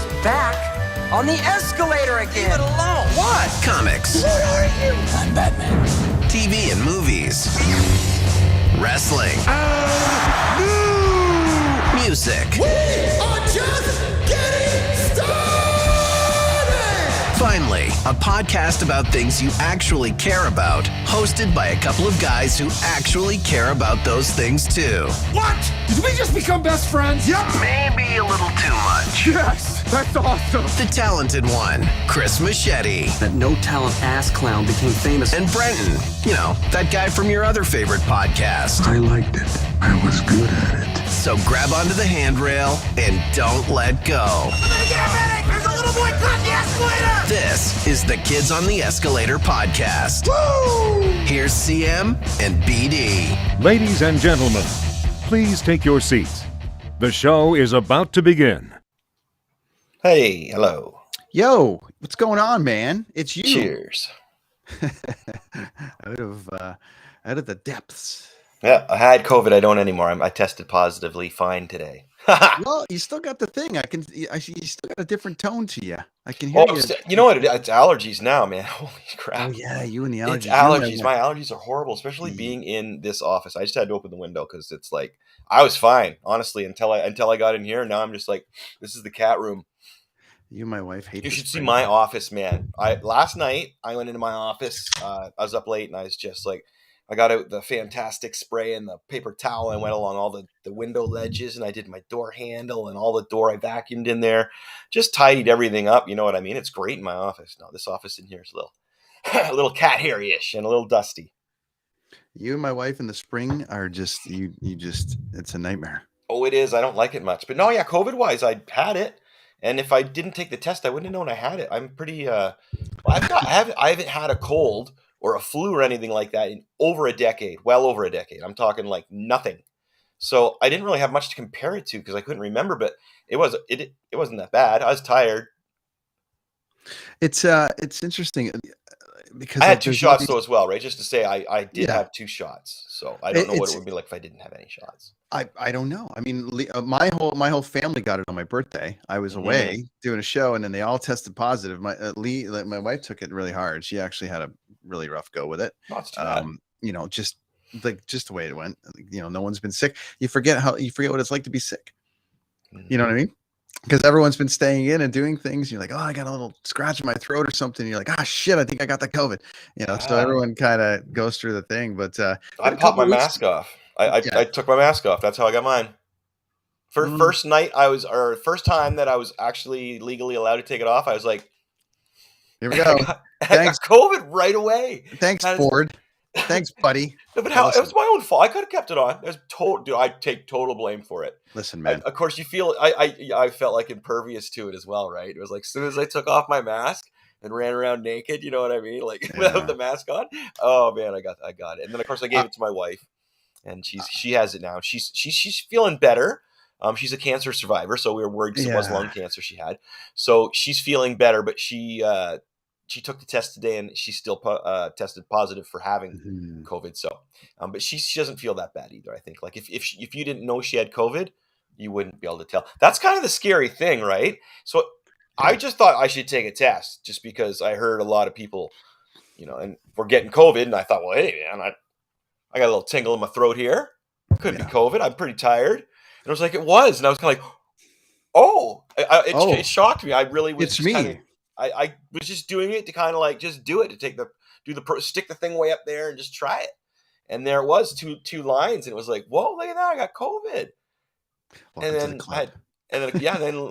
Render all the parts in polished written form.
is back on the escalator again. Leave it alone. What? Comics. What are you? I'm Batman. TV and movies. Wrestling. Music. We are just getting started! Finally, a podcast about things you actually care about, hosted by a couple of guys who actually care about those things too. What? Did we just become best friends? Yep. Maybe a little too much. Yes, that's awesome. The talented one, Chris Machete. That no-talent ass clown became famous. And Brenton, you know, that guy from your other favorite podcast. I liked it. I was good at it. So grab onto the handrail and don't let go. There's a little boy caught the escalator! This is the Kids on the Escalator podcast. Woo! Here's CM and BD. Ladies and gentlemen, please take your seats. The show is about to begin. Hey, hello. Yo, what's going on, man? It's you. Cheers. out of the depths. Yeah, I had COVID. I don't anymore. I tested positively fine today. Well, you still got the thing. You still got a different tone to you. I can hear you. You know what? It's allergies now, man. Holy crap. Oh, yeah, you and the allergies. It's allergies. My allergies are horrible, especially being in this office. I just had to open the window because it's like, I was fine, honestly, until I got in here. Now I'm just like, this is the cat room. You and my wife hate You should see my office, man. Last night, I went into my office. I was up late, and I was just like, I got out the fantastic spray and the paper towel. I went along all the window ledges, and I did my door handle and all the door. I vacuumed in there, just tidied everything up. You know what I mean? It's great in my office. No, this office in here is a little cat hairy-ish and a little dusty. You and my wife in the spring are just it's a nightmare. Oh, it is. I don't like it much. But no, yeah, COVID-wise, I had it. And if I didn't take the test, I wouldn't have known I had it. I'm pretty, I haven't had a cold or a flu or anything like that in over a decade, well over a decade. I'm talking like nothing. So I didn't really have much to compare it to because I couldn't remember, but it wasn't that bad. I was tired. It's interesting because I had 2 shots though as well, right? Just to say I did have 2 shots. So I don't know what it would be like if I didn't have any shots. I don't know. I mean, my whole family got it on my birthday. I was away doing a show, and then they all tested positive. My wife took it really hard. She actually had a really rough go with it. Not too bad. You know, just the way it went. You know, no one's been sick. You forget what it's like to be sick. You know what I mean? Because everyone's been staying in and doing things. You're like, oh, I got a little scratch in my throat or something. You're like, ah, shit, I think I got the COVID. You know, so everyone kind of goes through the thing. But I popped my mask off. I took my mask off. That's how I got mine. First time that I was actually legally allowed to take it off, I was like, here we go. I got COVID right away. Thanks, Ford. Thanks, buddy. No, but it was my own fault. I could have kept it on. I take total blame for it. Listen, man. Of course, you feel I felt like impervious to it as well, right? It was like as soon as I took off my mask and ran around naked, you know what I mean, like without the mask on. Oh man, I got it. And then of course I gave it to my wife, and she has it now. She's feeling better. She's a cancer survivor, so we were worried because it was lung cancer she had. So she's feeling better, but she took the test today and she still tested positive for having COVID. So, but she doesn't feel that bad either. I think like if you didn't know she had COVID, you wouldn't be able to tell. That's kind of the scary thing, right? So I just thought I should take a test just because I heard a lot of people, you know, and we're getting COVID, and I thought, well, hey man, I got a little tingle in my throat here. Could be COVID. I'm pretty tired. And I was like, it was, and I was kind of like, oh, it shocked me. I really was. It's me. I was just doing it to kind of like just do it, to stick the thing way up there and just try it. And there it was, two lines, and it was like, whoa, look at that, I got COVID. Then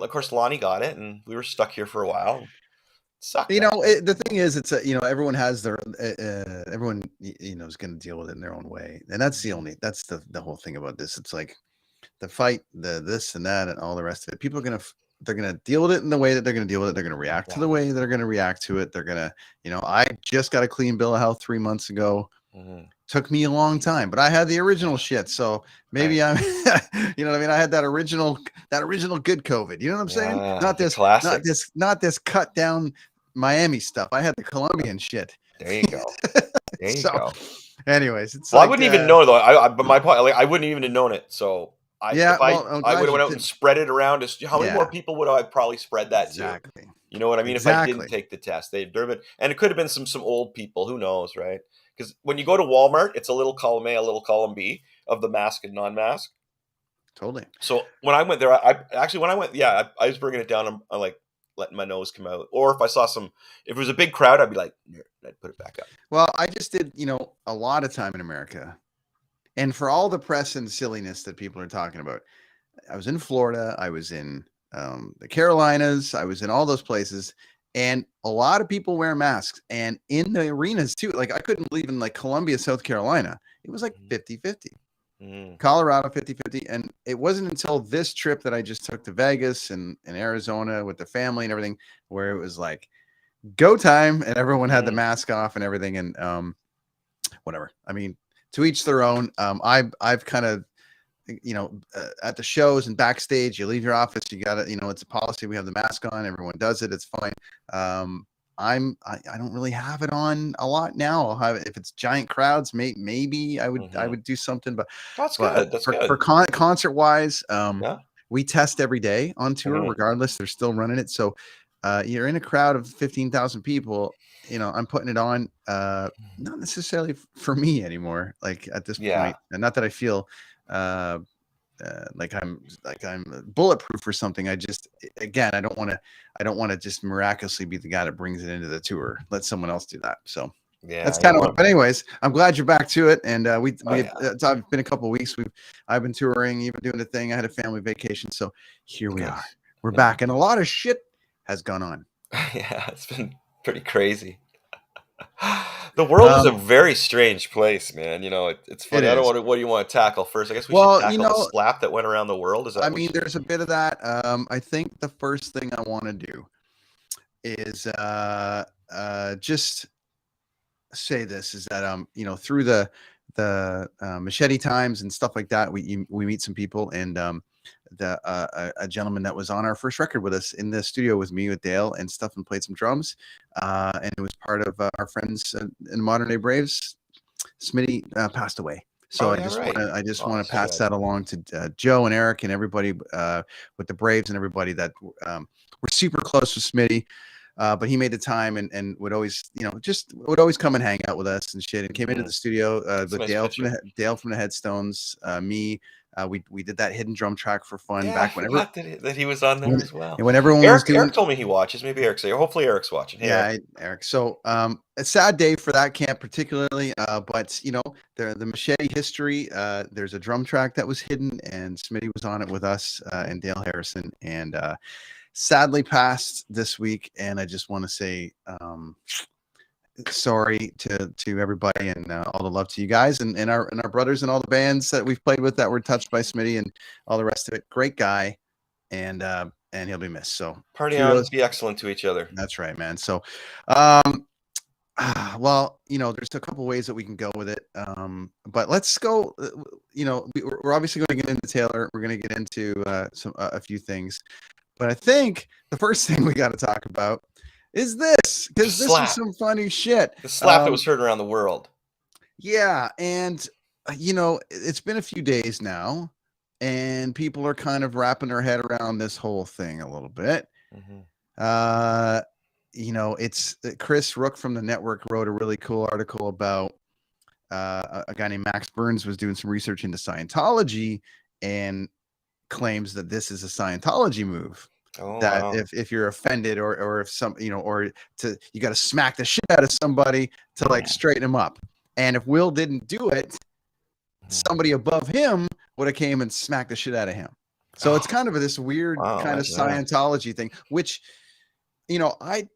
of course Lonnie got it, and we were stuck here for a while. Sucked. You know, the thing is, it's everyone has their everyone is going to deal with it in their own way, and that's the whole thing about this. It's like the fight, the this and that, and all the rest of it. People are they're going to deal with it in the way that they're going to deal with it. They're going to react to the way they're going to react to it. They're going to, I just got a clean bill of health 3 months ago. Took me a long time, but I had the original shit. So maybe I'm, you know what I mean? I had that original good COVID. You know what I'm saying? Not this cut down Miami stuff. I had the Colombian shit. There you go. There you go. Anyways, I wouldn't even know though. But my point, like, I wouldn't even have known it. So Yeah, well, I'm I glad would have you went out and did. spread it around. How many more Yeah, people would I probably spread that to? exactly. You know what I mean? If I didn't Exactly. take the test, and it could have been some old people. Who knows, right? Because when you go to Walmart, it's a little column A, a little column B of the mask and non-mask. Totally. So when I went there, I was bringing it down. I'm like letting my nose come out. Or if I saw if it was a big crowd, I'd be like, I'd put it back up. Well, I just did, a lot of time in America. And for all the press and silliness that people are talking about, I was in Florida, I was in the Carolinas, I was in all those places, and a lot of people wear masks. And in the arenas too, like I couldn't believe in like Columbia, South Carolina, it was like 50-50. Colorado 50-50. And it wasn't until this trip that I just took to Vegas and Arizona with the family and everything, where it was like go time and everyone had the mask off and everything. And whatever. I mean, to each their own. I've kind of, at the shows and backstage, you leave your office, you got to, it's a policy. We have the mask on, everyone does it. It's fine. I don't really have it on a lot now. I'll have it if it's giant crowds. Maybe I would do something, but that's good. That's good for concert wise. Yeah. We test every day on tour, regardless. They're still running it. So you're in a crowd of 15,000 people. I'm putting it on, not necessarily for me anymore. Like at this point, and not that I feel like I'm bulletproof or something. I just, again, I don't want to just miraculously be the guy that brings it into the tour. Let someone else do that. So yeah, that's kind of. But anyways, I'm glad you're back to it. And it's been a couple of weeks. I've been touring, even doing the thing. I had a family vacation, so here we are. We're back, and a lot of shit has gone on. Yeah, it's been pretty crazy. The world is a very strange place, man. It's funny. I don't want to. What do you want to tackle first? I guess we should tackle the slap that went around the world. There's a bit of that. I think the first thing I want to do is just say this is that through the Machete times and stuff like that, we meet some people, and a gentleman that was on our first record with us in the studio with me with Dale and stuff, and played some drums, and it was part of our friends in Modern Day Braves. Smitty passed away, so I just want to pass that along to Joe and Eric and everybody with the Braves and everybody that we're super close with Smitty. But he made the time and would always, would always come and hang out with us and shit, and came into the studio with Dale from the Headstones, me. We did that hidden drum track for fun back whenever that he was on there as well. And when everyone Eric told me he watches. Maybe Eric's there. Hopefully Eric's watching. Hey, Eric. So a sad day for that camp particularly. But the Machete history. There's a drum track that was hidden, and Smitty was on it with us and Dale Harrison, and sadly passed this week. And I just want to say sorry to everybody, and all the love to you guys and our brothers and all the bands that we've played with that were touched by Smitty and all the rest of it. Great guy, and he'll be missed. So party on, be excellent to each other. That's right, man. So well, there's a couple ways that we can go with it, but let's go. We're obviously going to get into Taylor. We're going to get into a few things, but I think the first thing we got to talk about is this, because this is some funny shit. The slap that was heard around the world. Yeah, and it's been a few days now, and people are kind of wrapping their head around this whole thing a little bit. It's Chris Rook from the network wrote a really cool article about a guy named Max Burns was doing some research into Scientology and claims that this is a Scientology move. If you're offended or if some, or you got to smack the shit out of somebody to like straighten him up. And if Will didn't do it, somebody above him would have came and smacked the shit out of him. So it's kind of this weird kind of Scientology thing, which, I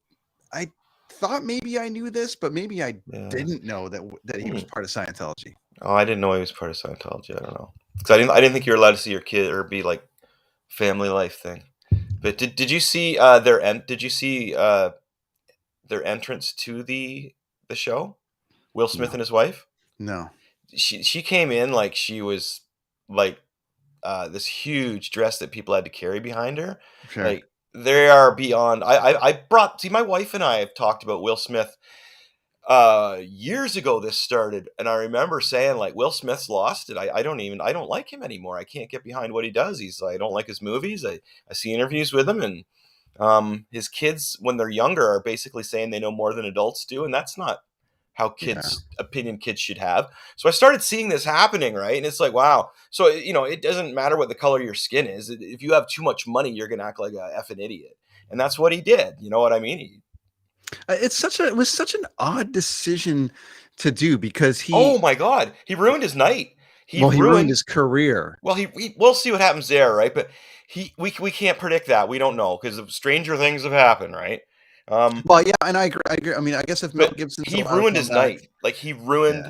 thought maybe I knew this, but maybe I didn't know that he was part of Scientology. Oh, I didn't know he was part of Scientology. I don't know. Because I didn't think you were allowed to see your kid or be like family life thing. But did you see their entrance to the show? Will Smith and his wife? No. She came in like she was like this huge dress that people had to carry behind her. Sure. Like they are beyond. My wife and I have talked about Will Smith Years ago this started, and I remember saying like Will Smith's lost it. I don't like him anymore. I can't get behind what he does. I don't like his movies. I see interviews with him, and his kids when they're younger are basically saying they know more than adults do, and that's not how opinion kids should have. So I started seeing this happening, right? And it's like, wow. So it doesn't matter what the color of your skin is. If you have too much money, you're gonna act like a effing idiot, and that's what he did. You know what I mean? It was such an odd decision to do because oh my God, he ruined his night. He ruined his career. Well, we'll see what happens there, right? But we can't predict that. We don't know because stranger things have happened, right? Well, yeah, and I agree. I mean, I guess if Mel Gibson, he ruined his night. Like he ruined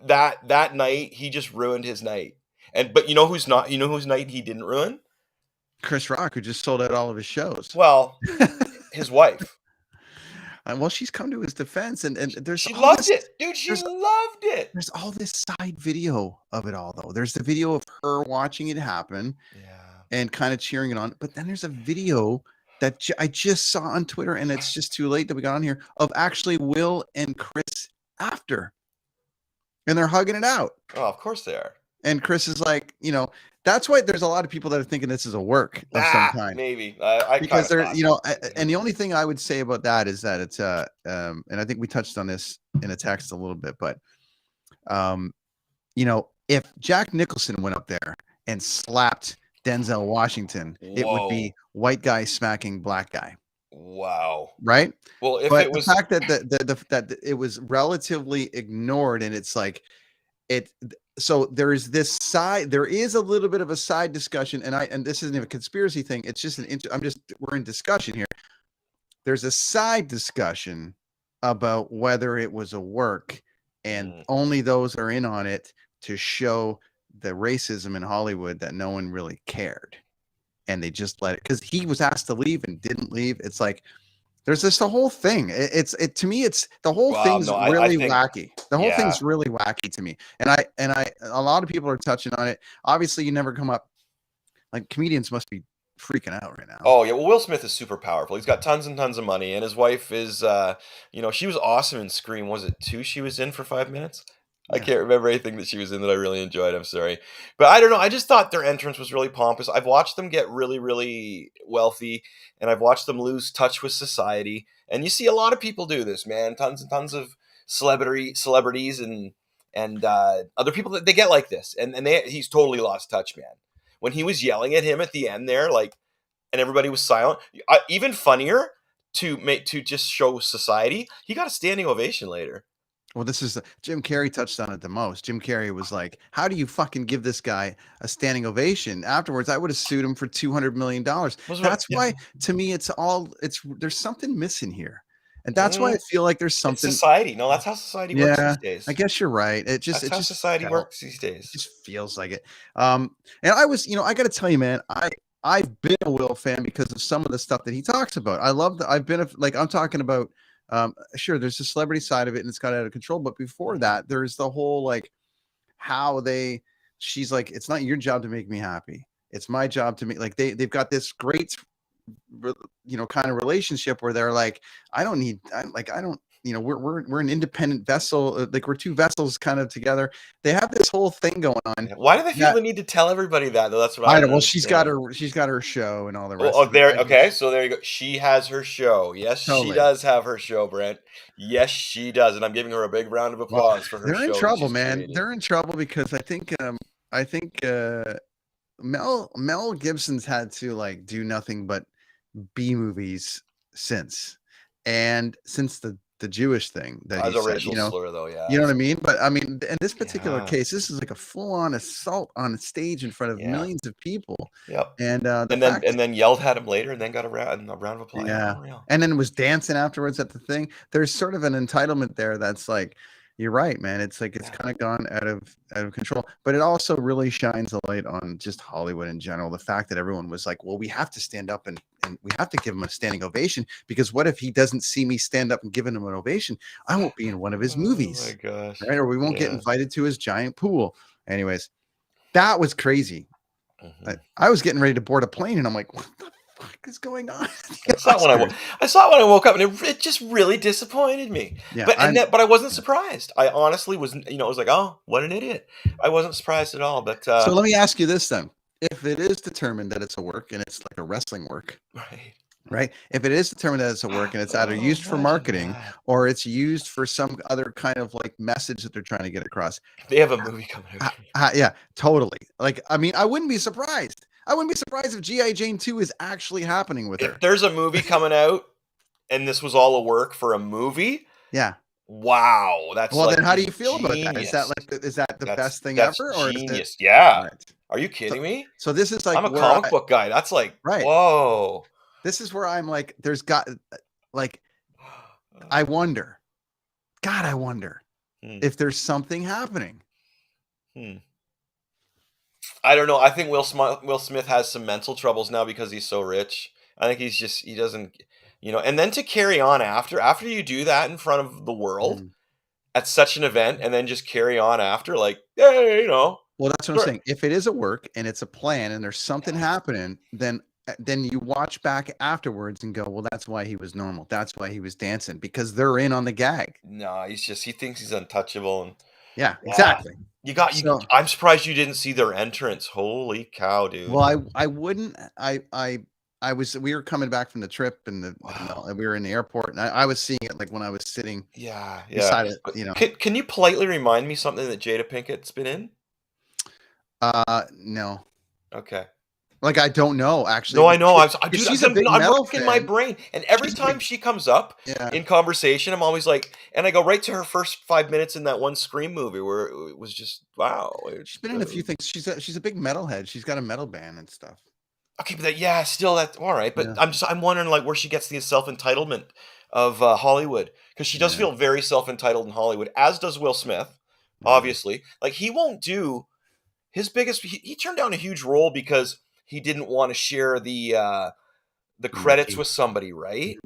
that night. He just ruined his night. But you know who's not? You know whose night he didn't ruin? Chris Rock, who just sold out all of his shows. Well, his wife. Well, she's come to his defense, and she loved it, dude. She loved it. There's all this side video of it all, though. There's the video of her watching it happen, and kind of cheering it on. But then there's a video that I just saw on Twitter, and it's just too late that we got on here, of actually Will and Chris after, and they're hugging it out. Oh, of course they are. And Chris is like, that's why there's a lot of people that are thinking this is a work of some kind. Maybe because they're, and the only thing I would say about that is that it's and I think we touched on this in a text a little bit, but if Jack Nicholson went up there and slapped Denzel Washington, it would be white guy smacking black guy. Wow. Right. Well, if but it was the fact that that it was relatively ignored, and it's like so there is a little bit of a side discussion, and this isn't even a conspiracy thing. It's just we're in discussion here. There's a side discussion about whether it was a work, and only those are in on it to show the racism in Hollywood that no one really cared, and they just let it, because he was asked to leave and didn't leave. It's like there's the whole thing. To me, it's the whole thing's really wacky. The whole thing's really wacky to me. And a lot of people are touching on it. Obviously, you never come up, like, comedians must be freaking out right now. Oh yeah, well, Will Smith is super powerful. He's got tons and tons of money, and his wife is, she was awesome in Scream. Was it 2 she was in for 5 minutes? I can't remember anything that she was in that I really enjoyed. I'm sorry. But I don't know. I just thought their entrance was really pompous. I've watched them get really, really wealthy, and I've watched them lose touch with society. And you see a lot of people do this, man. Tons and tons of celebrities and other people that they get like this. And he's totally lost touch, man. When he was yelling at him at the end there, like, and everybody was silent. Even funnier to just show society, he got a standing ovation later. Well, Jim Carrey touched on it the most. Jim Carrey was like, how do you fucking give this guy a standing ovation? Afterwards, I would have sued him for $200 million. That's why, to me, there's something missing here. And that's why I feel like there's something. It's society. No, that's how society works these days. I guess you're right. That's how society works these days. It just feels like it. And I was, I got to tell you, man, I've been a Will fan because of some of the stuff that he talks about. I love that. I'm talking about, sure, there's the celebrity side of it and it's got out of control. But before that, there's the whole, like, how she's like, it's not your job to make me happy. It's my job to make, like, they've got this great, kind of relationship where they're like, we're an independent vessel. Like, we're two vessels kind of together. They have this whole thing going on. Why do they feel the need to tell everybody that, though? That's what I don't know. Well, she's got her show and all the rest. Okay, so there you go. She has her show. Yes, totally. She does have her show, Brent. Yes, she does, and I'm giving her a big round of applause for her show. They're in trouble, man. Created. They're in trouble because I think Mel Gibson's had to, like, do nothing but B movies since the Jewish thing that he said, slur, though, you know what I mean? But I mean, in this particular case, this is like a full-on assault on a stage in front of millions of people. Yep. And then yelled at him later, and then got a round of applause. Yeah. And then was dancing afterwards at the thing. There's sort of an entitlement there that's like, you're right, man. It's like it's kind of gone out of control. But it also really shines a light on just Hollywood in general. The fact that everyone was like, well, we have to stand up and we have to give him a standing ovation, because what if he doesn't see me stand up and giving him an ovation? I won't be in one of his movies. Oh my gosh. Right? Or we won't get invited to his giant pool. Anyways, that was crazy. I was getting ready to board a plane, and I'm like, what the fuck? is going on? I saw it when I woke up, and it just really disappointed me. Yeah, But I wasn't surprised. I honestly was. I was like, oh, what an idiot. I wasn't surprised at all. But so let me ask you this then: if it is determined that it's a work and it's like a wrestling work, right? If it is determined that it's a work and it's either used for marketing or it's used for some other kind of like message that they're trying to get across, they have a movie coming out. Yeah, totally. Like, I mean, I wouldn't be surprised. I wouldn't be surprised if G.I. Jane 2 is actually happening with her. If there's a movie coming out and this was all a work for a movie, yeah. Wow, that's well. Like then, how do you feel about that? Is that the best thing ever? Or genius? Is Yeah. Right. Are you kidding me? So this is like I'm a comic book guy. That's like right. Whoa. This is where I'm like, there's got like, I wonder. God, I wonder if there's something happening. I don't know. I think Will Smith has some mental troubles now because he's so rich. I think he doesn't, and then to carry on after you do that in front of the world at such an event and then just carry on after, like, hey, Well, that's what I'm saying. If it is a work and it's a plan and there's something happening, then you watch back afterwards and go, well, that's why he was normal. That's why he was dancing, because they're in on the gag. No, he thinks he's untouchable. And yeah, exactly. I'm surprised you didn't see their entrance. Holy cow, dude. Well, I wouldn't. We were coming back from the trip and we were in the airport and I was seeing it like when I was sitting beside it, Can you politely remind me something that Jada Pinkett's been in? No. Okay. Like, I don't know, actually. No, I know. I'm racking my brain. And every time she comes up in conversation, I'm always like, and I go right to her first 5 minutes in that one Scream movie where it was just, wow. She's been in a few things. She's a big metalhead. She's got a metal band and stuff. Okay, but still that's all right. But I'm wondering like where she gets the self-entitlement of Hollywood. Because she does feel very self-entitled in Hollywood, as does Will Smith, obviously. Like, he won't do his biggest, he turned down a huge role because he didn't want to share the credits with somebody, right?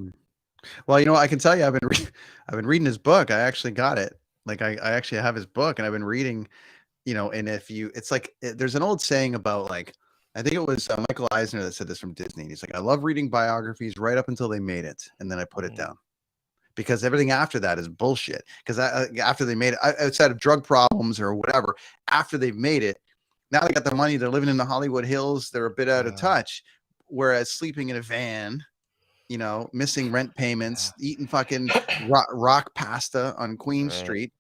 Well, I can tell you, I've been reading his book. I actually got it. Like, I actually have his book, and I've been reading. And it's like there's an old saying about, like, I think it was Michael Eisner that said this from Disney. He's like, I love reading biographies right up until they made it, and then I put it down, because everything after that is bullshit. Because after they made it, outside of drug problems or whatever, after they've made it. Now they got the money. They're living in the Hollywood Hills. They're a bit out of touch. Whereas sleeping in a van, missing rent payments, eating fucking rock pasta on Queen Street.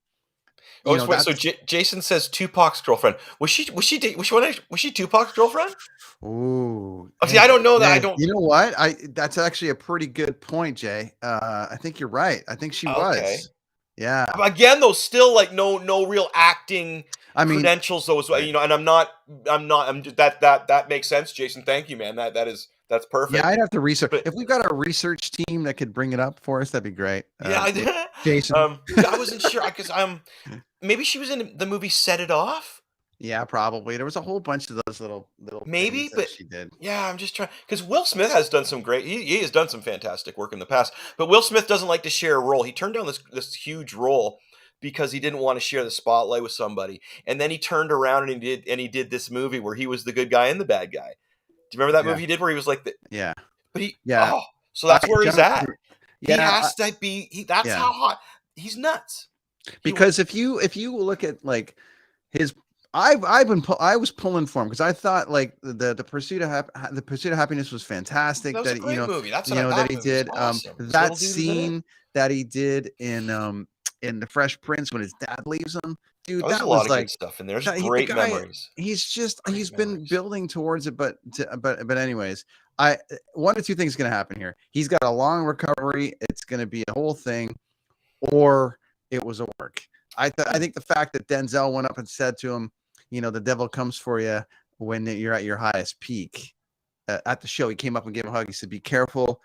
So Jason says Tupac's girlfriend. Was she Tupac's girlfriend? Ooh. Oh, see, I don't know that. I don't. You know what? That's actually a pretty good point, Jay. I think you're right. I think she was. Yeah. Again, though, still like no real acting credentials, though. And that makes sense, Jason. Thank you, man. That's perfect. Yeah, I'd have to research. If we've got a research team that could bring it up for us, that'd be great. Jason. I wasn't sure because maybe she was in the movie Set It Off. Yeah, probably. There was a whole bunch of those little maybe, but she did. Yeah, I'm just trying because Will Smith has done some great. He has done some fantastic work in the past, but Will Smith doesn't like to share a role. He turned down this huge role because he didn't want to share the spotlight with somebody, and then he turned around and he did this movie where he was the good guy and the bad guy. Do you remember that movie he did where he was like the But so that's where he's at. Yeah, he has to be. That's how hot he's nuts. Because if you look at like his. I was pulling for him because I thought like the Pursuit of Happiness was fantastic. That was a great movie. That's that he did. Awesome. That scene that he did in The Fresh Prince when his dad leaves him, dude. That was a lot of good stuff in there. There's great memories. He's been building towards it, but anyways, one or two things going to happen here. He's got a long recovery. It's going to be a whole thing, or it was a work. I think the fact that Denzel went up and said to him, the devil comes for you when you're at your highest peak. At the show, he came up and gave him a hug. He said, be careful.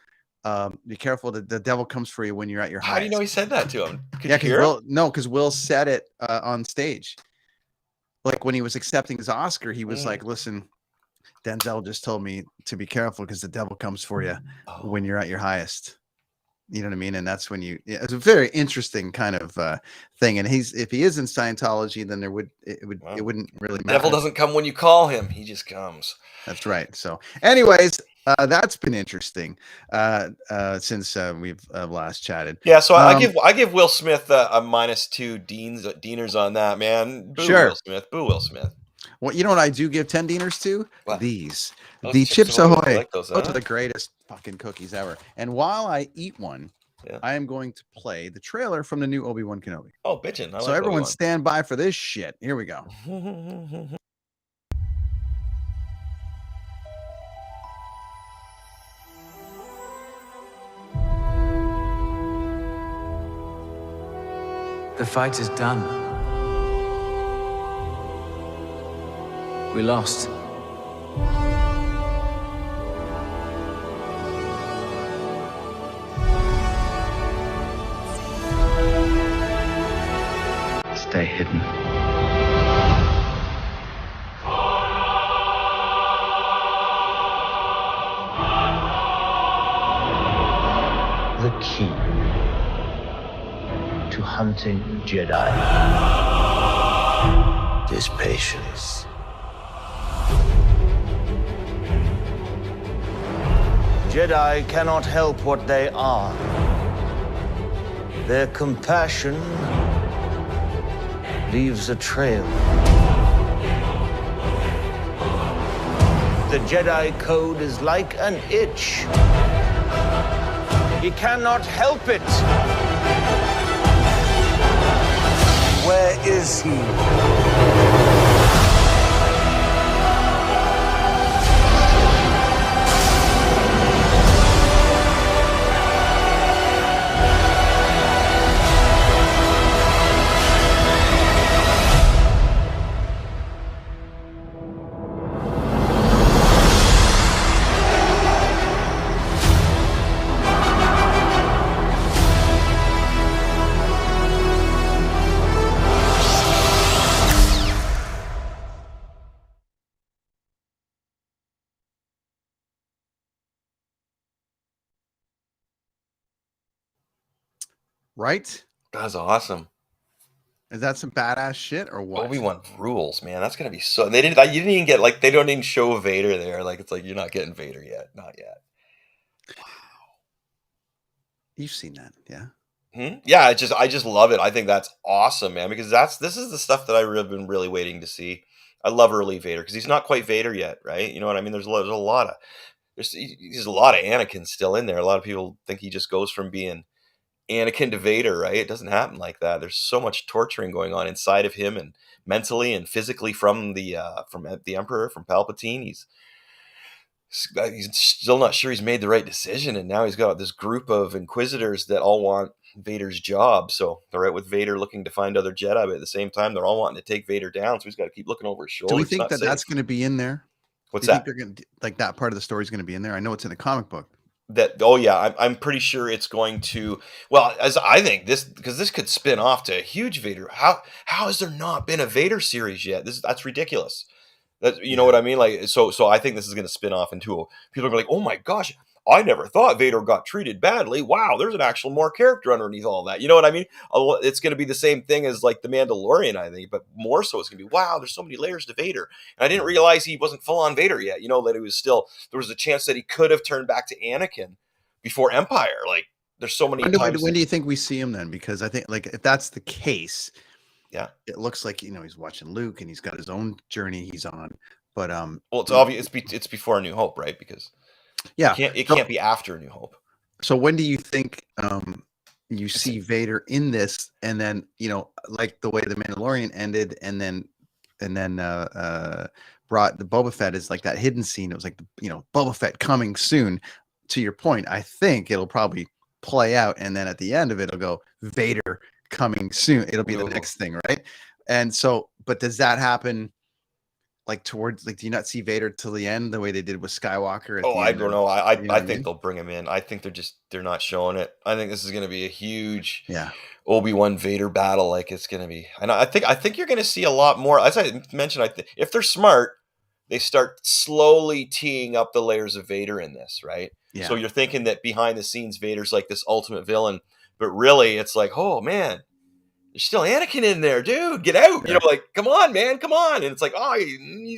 Be careful. The devil comes for you when you're at your highest. How do you know he said that to him? Because Will said it on stage. Like when he was accepting his Oscar, he was like, listen, Denzel just told me to be careful because the devil comes for you when you're at your highest. You know what I mean? And that's when it's a very interesting kind of thing. And if he is in Scientology, then it wouldn't really matter. The devil doesn't come when you call him. He just comes. That's right. So anyways, That's been interesting since we've last chatted. Yeah, so I give Will Smith a -2 Deaners on that, man. Boo Sure. Will Smith. Boo Will Smith. Well, you know what I do give 10 Deaners to? What? These. Those The Chips Ahoy. You like those, Those huh? are the greatest fucking cookies ever. And while I eat one, Yeah. I am going to play the trailer from the new Obi-Wan Kenobi. Oh, bitchin'. So everyone stand by for this shit. Here we go. The fight is done. We lost. Stay hidden. The key to hunting Jedi is patience. Jedi cannot help what they are. Their compassion leaves a trail. The Jedi Code is like an itch. He cannot help it. Where is he? Right? That's awesome. Is that some badass shit or what? Obi-Wan rules, man. That's gonna be so. You didn't even get like they don't even show Vader there. Like it's like you're not getting Vader yet, not yet. You've seen that, yeah? Yeah, I just love it. I think that's awesome, man. Because this is the stuff that I've been really waiting to see. I love early Vader because he's not quite Vader yet, right? You know what I mean? There's a lot of there's a lot of Anakin still in there. A lot of people think he just goes from being Anakin to Vader, right? It doesn't happen like that. There's so much torturing going on inside of him and mentally and physically from the Emperor, from Palpatine. He's still not sure he's made the right decision, and now he's got this group of Inquisitors that all want Vader's job. So they're right with Vader looking to find other Jedi, but at the same time, they're all wanting to take Vader down. So he's got to keep looking over his shoulder. Do we think that that's going to be in there? What's Do you that? think they're going to, like, that part of the story is going to be in there? I know it's in the comic book. Oh yeah, I'm pretty sure it's going to. Well, as I think this, because this could spin off to a huge Vader. How has there not been a Vader series yet? That's ridiculous. You know what I mean? Like so I think this is going to spin off into people are gonna be like, oh my gosh, I never thought Vader got treated badly. Wow, there's an actual more character underneath all that. You know what I mean? It's going to be the same thing as like the Mandalorian, I think, but more so it's going to be, wow, there's so many layers to Vader. And I didn't realize he wasn't full on Vader yet. You know, that it was still, there was a chance that he could have turned back to Anakin before Empire. Like there's so many times. When do you think we see him then? Because I think like if that's the case, yeah, it looks like, he's watching Luke and he's got his own journey he's on. But well, it's obvious it's before A New Hope, right? Because yeah, it can't be after A New Hope. So when do you think you see Vader in this, and then like the way the Mandalorian ended, and then brought the Boba Fett is like that hidden scene. It was like Boba Fett coming soon. To your point, I think it'll probably play out, and then at the end of it, it'll go Vader coming soon. It'll be the next thing, right? And so, but does that happen? Like towards, like, do you not see Vader till the end the way they did with Skywalker? I don't know. I think they'll bring him in. I think they're not showing it. I think this is going to be a huge Obi-Wan Vader battle. Like it's going to be, and I think you're going to see a lot more. As I mentioned, if they're smart, they start slowly teeing up the layers of Vader in this, right? Yeah. So you're thinking that behind the scenes Vader's like this ultimate villain, but really it's like, oh man, There's still Anakin in there, dude. Get out. You know, like, come on, man, come on. And it's like, oh, he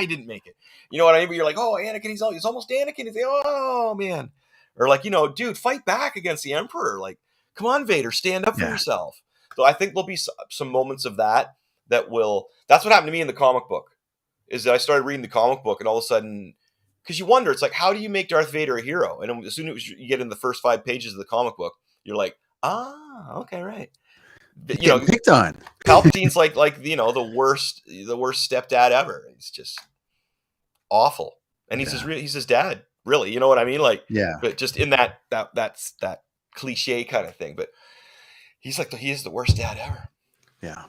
didn't make it. You know what I mean? But you're like, oh, Anakin, he's almost Anakin. It's like, oh, man. Or like, you know, dude, fight back against the Emperor. Like, come on, Vader, stand up for yourself. So I think there'll be some moments of that will. That's what happened to me in the comic book. Is that I started reading the comic book, and all of a sudden, because you wonder, it's like, how do you make Darth Vader a hero? And as soon as you get in the first 5 pages of the comic book, you're like, okay, right. You know, picked on. Palpatine's like you know, the worst stepdad ever. He's just awful, and he's his dad, really. You know what I mean? Like, but just in that cliche kind of thing. But he is the worst dad ever. Yeah.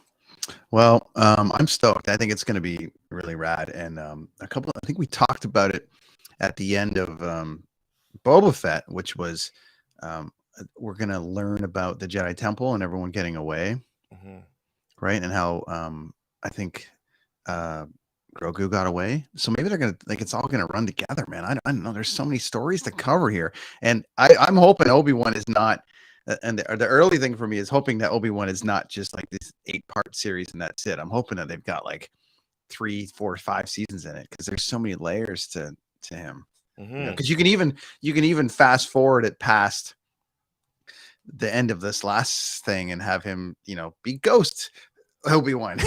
Well, I'm stoked. I think it's going to be really rad. And I think we talked about it at the end of Boba Fett, which was we're going to learn about the Jedi Temple and everyone getting away, right? And how I think Grogu got away. So maybe they're going to, like, it's all going to run together, man. I don't know. There's so many stories to cover here. And I'm hoping Obi-Wan is not, and the early thing for me is hoping that Obi-Wan is not just like this 8-part series and that's it. I'm hoping that they've got like 3, 4, 5 seasons in it, because there's so many layers to him. Because you can even fast forward it past the end of this last thing and have him, you know, be Ghost Obi-Wan,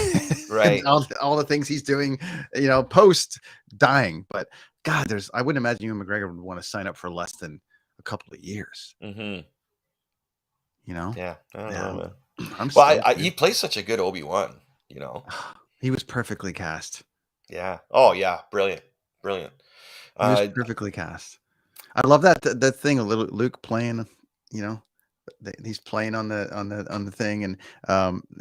right? all the things he's doing, you know, post dying. But God, I wouldn't imagine Ewan McGregor would want to sign up for less than a couple of years. You know? Yeah, I don't know, man. He plays such a good Obi-Wan. You know, he was perfectly cast. Yeah. Oh yeah, brilliant. He was perfectly cast. I love that thing of little Luke playing. You know, he's playing on the thing, and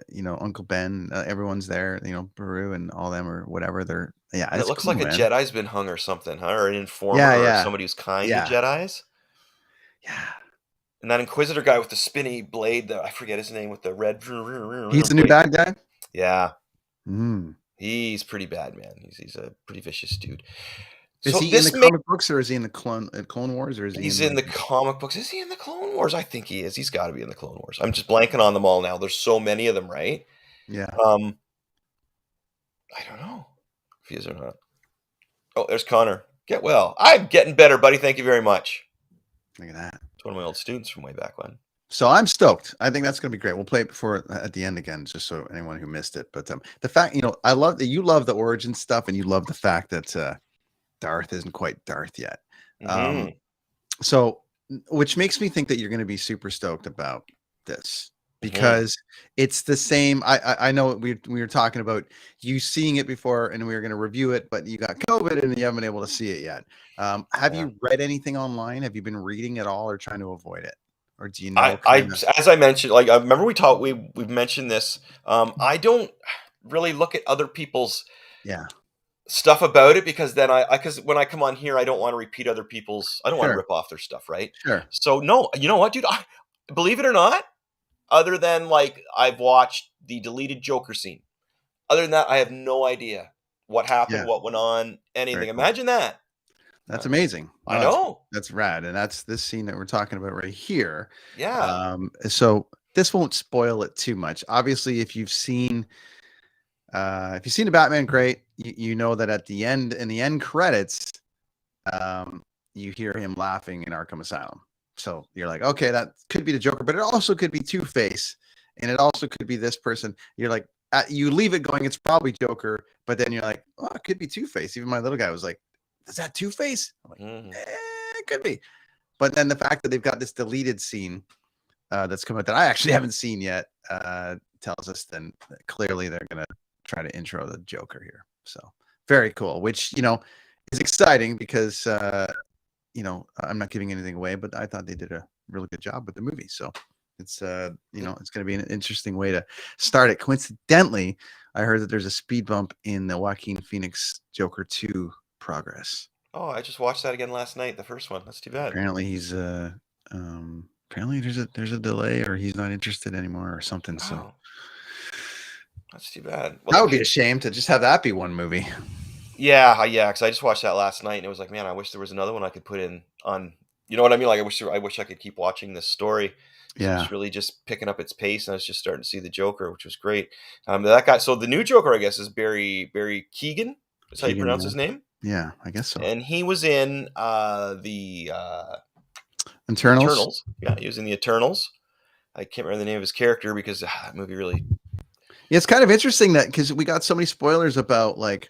you know, Uncle Ben, everyone's there. You know, Baru and all them or whatever. They're it looks cool, like man. A Jedi's been hung or something, huh? Or an informer, or somebody who's kind to Jedi's. Yeah. And that Inquisitor guy with the spinny blade, I forget his name, with the red. He's the new bad guy. Yeah. He's pretty bad, man. He's a pretty vicious dude. Is he in the comic books, or is he in the Clone Wars, or is he? He's in the comic books. Is he in the Clone Wars? I think he is. He's got to be in the Clone Wars. I'm just blanking on them all now. There's so many of them, right? Yeah. I don't know if he is or not. Oh, there's Connor. Get well. I'm getting better, buddy. Thank you very much. Look at that. It's one of my old students from way back when. So I'm stoked. I think that's going to be great. We'll play it before at the end again, just so anyone who missed it. But the fact, you know, I love that you love the origin stuff, and you love the fact that Darth isn't quite Darth yet. So, which makes me think that you're going to be super stoked about this, because it's the same. I know we were talking about you seeing it before, and we were going to review it, but you got COVID and you haven't been able to see it yet. Have you read anything online? Have you been reading at all, or trying to avoid it? Or do you know? As I mentioned, like, I remember we've mentioned this. I don't really look at other people's stuff about it, because then because when I come on here, I don't want to repeat other people's. I don't want to rip off their stuff, right? Sure. So no, you know what, dude? Believe it or not, other than like I've watched the deleted Joker scene. Other than that, I have no idea what happened, what went on, anything. Imagine that. That's amazing. I know. That's rad. And that's this scene that we're talking about right here. Yeah. So this won't spoil it too much. Obviously, if you've seen the Batman, great. You know that at the end, in the end credits, you hear him laughing in Arkham Asylum. So you're like, okay, that could be the Joker, but it also could be Two-Face, and it also could be this person. You're like, you leave it going, it's probably Joker, but then you're like, oh, it could be Two-Face. Even my little guy was like, is that Two-Face? I'm like, it could be. But then the fact that they've got this deleted scene that's come out that I actually haven't seen yet tells us then that clearly they're going to try to intro the Joker here. So very cool, which, you know, is exciting because, you know, I'm not giving anything away, but I thought they did a really good job with the movie. So it's, you know, it's going to be an interesting way to start it. Coincidentally, I heard that there's a speed bump in the Joaquin Phoenix Joker 2 progress. Oh, I just watched that again last night. The first one. That's too bad. Apparently he's apparently there's a delay, or he's not interested anymore or something. Oh. So that's too bad. Well, that would be a shame to just have that be one movie. Yeah, because I just watched that last night, and it was like, man, I wish there was another one I could put in on You know what I mean? Like I wish I could keep watching this story. So Yeah. it's really just picking up its pace, and I was just starting to see the Joker, which was great. That guy. So the new Joker, I guess, is Barry Keoghan. That's how you Keegan, pronounce his name. Yeah, I guess so. And he was in the Eternals. Yeah, he was in the Eternals. I can't remember the name of his character because that movie really. Yeah, it's kind of interesting that because we got so many spoilers about like,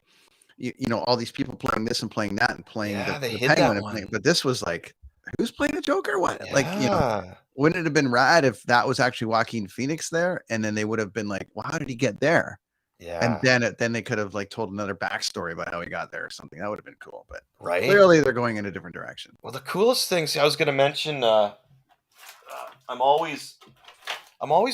all these people playing this and playing that and playing they the hid Penguin, that one. But this was like, who's playing the Joker? What? Yeah. Like, wouldn't it have been rad if that was actually Joaquin Phoenix there, and then they would have been like, well, how did he get there? Yeah. And then they could have like told another backstory about how he got there or something. That would have been cool. But right, clearly they're going in a different direction. Well, the coolest things I was going to mention. I'm always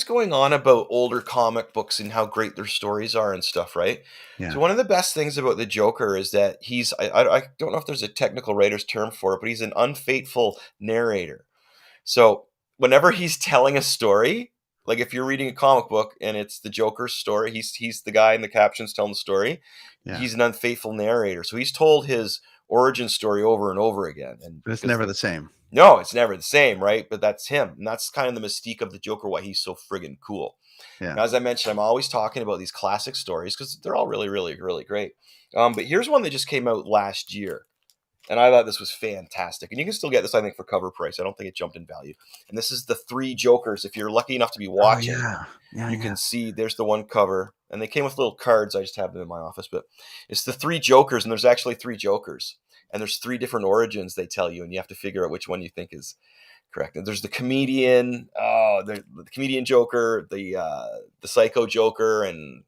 going on about older comic books and how great their stories are and stuff, right? Yeah. So one of the best things about the Joker is that he's I don't know if there's a technical writer's term for it, but he's an unfaithful narrator. So whenever he's telling a story, like if you're reading a comic book and it's the Joker's story, he's the guy in the captions telling the story. Yeah. He's an unfaithful narrator. So he's told his origin story over and over again. But it's never the same. No, it's never the same, right? But that's him. And that's kind of the mystique of the Joker, why he's so friggin' cool. Yeah. Now, as I mentioned, I'm always talking about these classic stories because they're all really, really, really great. But here's one that just came out last year. And I thought this was fantastic. And you can still get this, I think, for cover price. I don't think it jumped in value. And this is the Three Jokers. If you're lucky enough to be watching, you can see there's the one cover. And they came with little cards. I just have them in my office. But it's the Three Jokers, and there's actually three Jokers. And there's three different origins they tell you, and you have to figure out which one you think is correct. And there's the comedian, the comedian Joker, the psycho Joker, and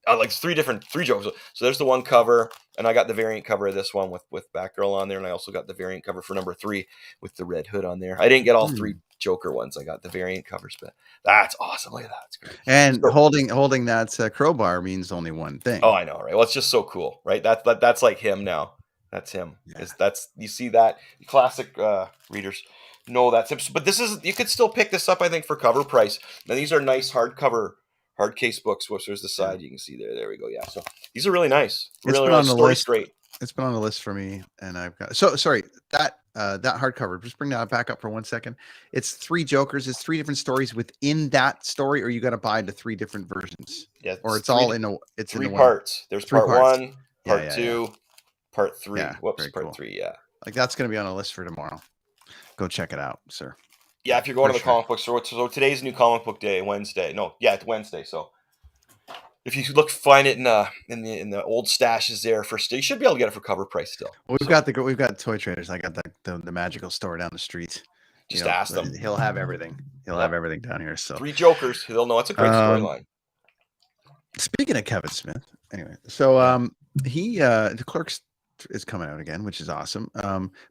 like three Jokers. So there's the one cover, and I got the variant cover of this one with Batgirl on there, and I also got the variant cover for number 3 with the Red Hood on there. I didn't get all three Joker ones. I got the variant covers, but that's awesome. Look at that. It's great. And so, holding that crowbar means only one thing. Oh, I know, right? Well, it's just so cool, right? That's like him now. That's him. Yeah. You see that classic readers know that's him. But you could still pick this up, I think, for cover price. Now these are nice hard case books. Which there's the side you can see there. There we go. Yeah. So these are really nice. Really nice. Story's great. It's been on the list for me, and I've got sorry that hardcover. Just bring that back up for 1 second. It's Three Jokers. It's 3 different stories within that story, or you got to buy the 3 different versions. Yeah. Or it's all in a. It's 3 parts. There's part 1, part 2. Part 3. Yeah, Part cool. 3. Yeah. Like that's going to be on a list for tomorrow. Go check it out, sir. Yeah, if you're going to the comic book store. So today's new comic book day, Wednesday. No, yeah, it's Wednesday. So if you find it in the old stashes there you should be able to get it for cover price still. Well, we've got Toy Traders. I got the magical store down the street. Just ask them. He'll have everything. He'll have everything down here. So 3 Jokers. They'll know it's a great storyline. Speaking of Kevin Smith, anyway, so the Clerks is coming out again, which is awesome.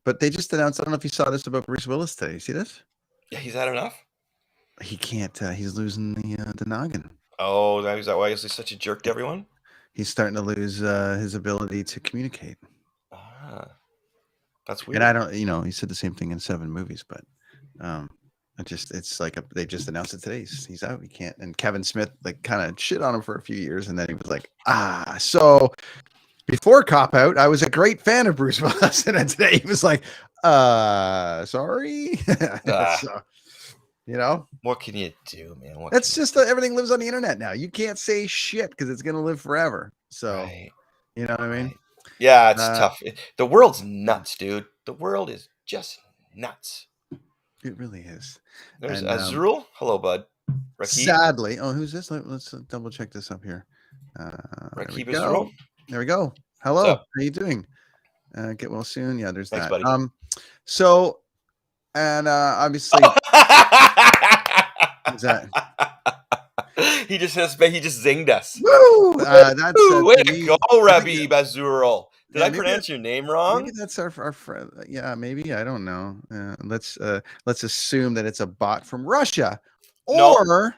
But they just announced, I don't know if you saw this about Bruce Willis today. You see this? Yeah, he's had enough. He can't. He's losing the noggin. Oh, is that why he's such a jerk to everyone? He's starting to lose his ability to communicate. That's weird. And I don't, he said the same thing in 7 movies, but it's like they just announced it today. He's out. He can't. And Kevin Smith kind of shit on him for a few years, and then he was like, so. Before Cop Out, I was a great fan of Bruce Willis, and then today he was like, sorry. So, what can you do, man? That's just everything lives on the internet now. You can't say shit because it's going to live forever. So, you know what I mean? Right. Yeah, it's tough. The world's nuts, dude. The world is just nuts. It really is. There's Azrael. Hello, bud. Rakib. Sadly. Oh, who's this? Let's double check this up here. Rakib Azrael. There we go. Hello. How you doing? Get well soon. Yeah, there's Thanks, that. Buddy. So, and obviously, what's that? He just zinged us. Woo! Way to go, Rakib Azrael. Did I pronounce your name wrong? Maybe that's our friend. Yeah, maybe. I don't know. Let's assume that it's a bot from Russia or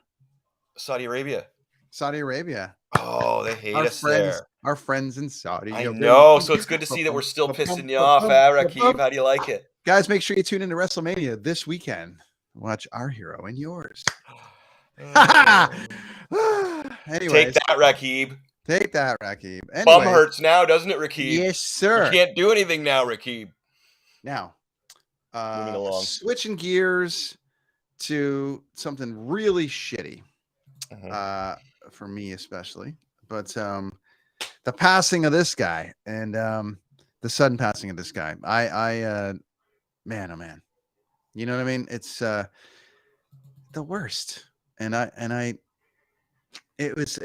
Saudi Arabia. Saudi Arabia. Oh, they hate us there. Our friends in Saudi. I know. So it's good to see that we're still pissing you off, Rakib. How do you like it? Guys, make sure you tune into WrestleMania this weekend. Watch our hero and yours. Anyways, take that, Rakib. Take that, Rakib. Anyways, bum hurts now, doesn't it, Rakib? Yes, sir. You can't do anything now, Rakib. Now, Moving along. Switching gears to something really shitty, for me especially, but the passing of this guy and the sudden passing of this guy. Man, oh man, you know what I mean? It's the worst. And I was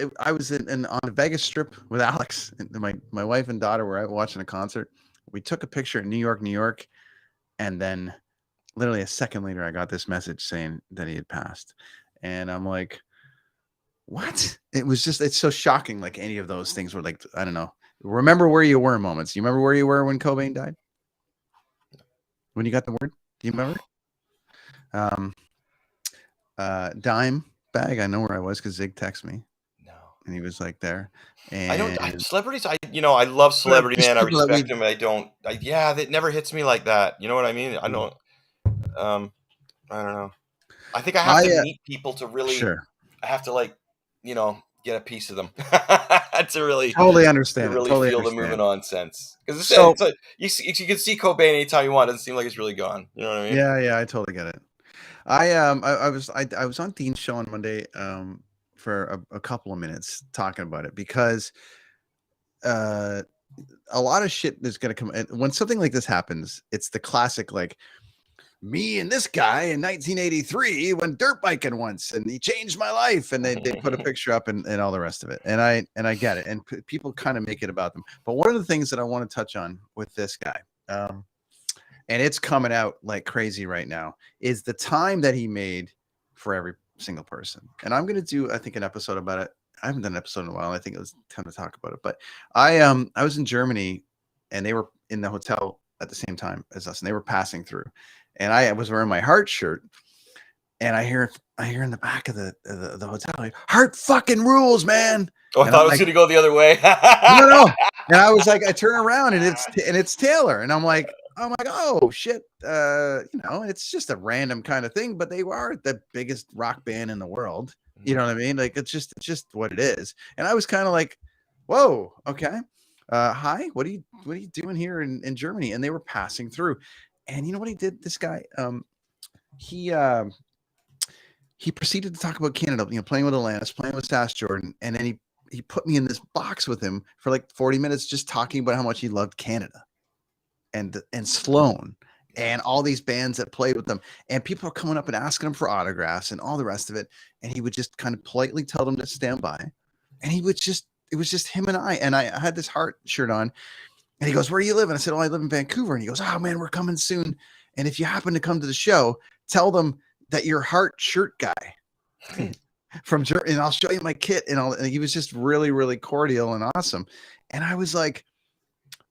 on a Vegas Strip with Alex, and my wife and daughter were out watching a concert. We took a picture in New York, and then literally a second later, I got this message saying that he had passed, and I'm like, what? It's so shocking. Like any of those things were like, I don't know. Remember where you were moments. You remember where you were when Cobain died? When you got the word? Do you remember? Dime bag. I know where I was because Zig texted me. No. And he was like there. And Celebrities. I love Celebrity Man. I respect him. That never hits me like that. You know what I mean? I don't know. I think I have to meet people to really. Sure. I have to get a piece of them to really totally understand. To really totally feel understand. the moving on sense. Because you can see Cobain anytime you want. It doesn't seem like it's really gone. You know what I mean? Yeah, I totally get it. I was on Dean's show on Monday for a couple of minutes talking about it because a lot of shit is going to come when something like this happens. It's the classic me and this guy in 1983 went dirt biking once and he changed my life, and they put a picture up and all the rest of it, and I get it, and people kind of make it about them. But one of the things that I want to touch on with this guy, and it's coming out like crazy right now, is the time that he made for every single person. And I'm going to do, I think, an episode about it. I haven't done an episode in a while. I think it was time to talk about it. But I was in Germany, and they were in the hotel at the same time as us, and they were passing through. And I was wearing my Heart shirt, and I hear in the back of the hotel, like, Heart fucking rules, man. Oh, I thought it was going to go the other way. No. And I was like, I turn around and it's Taylor, and I'm like, oh shit, it's just a random kind of thing, but they are the biggest rock band in the world. You know what I mean? Like it's just what it is. And I was kind of like, whoa, okay, hi, what are you doing here in Germany? And they were passing through, and you know what he did? This guy, he proceeded to talk about Canada, playing with Alanis, playing with Sass Jordan, and then he put me in this box with him for like 40 minutes, just talking about how much he loved Canada. And Sloan and all these bands that played with them, and people are coming up and asking him for autographs and all the rest of it, and he would just kind of politely tell them to stand by, and it was just him and I had this Heart shirt on, and he goes, where do you live? And I said, oh, I live in Vancouver. And he goes, oh man, we're coming soon, and if you happen to come to the show, tell them that you're Heart shirt guy from Germany, and I'll show you my kit and all. And he was just really, really cordial and awesome, and I was like,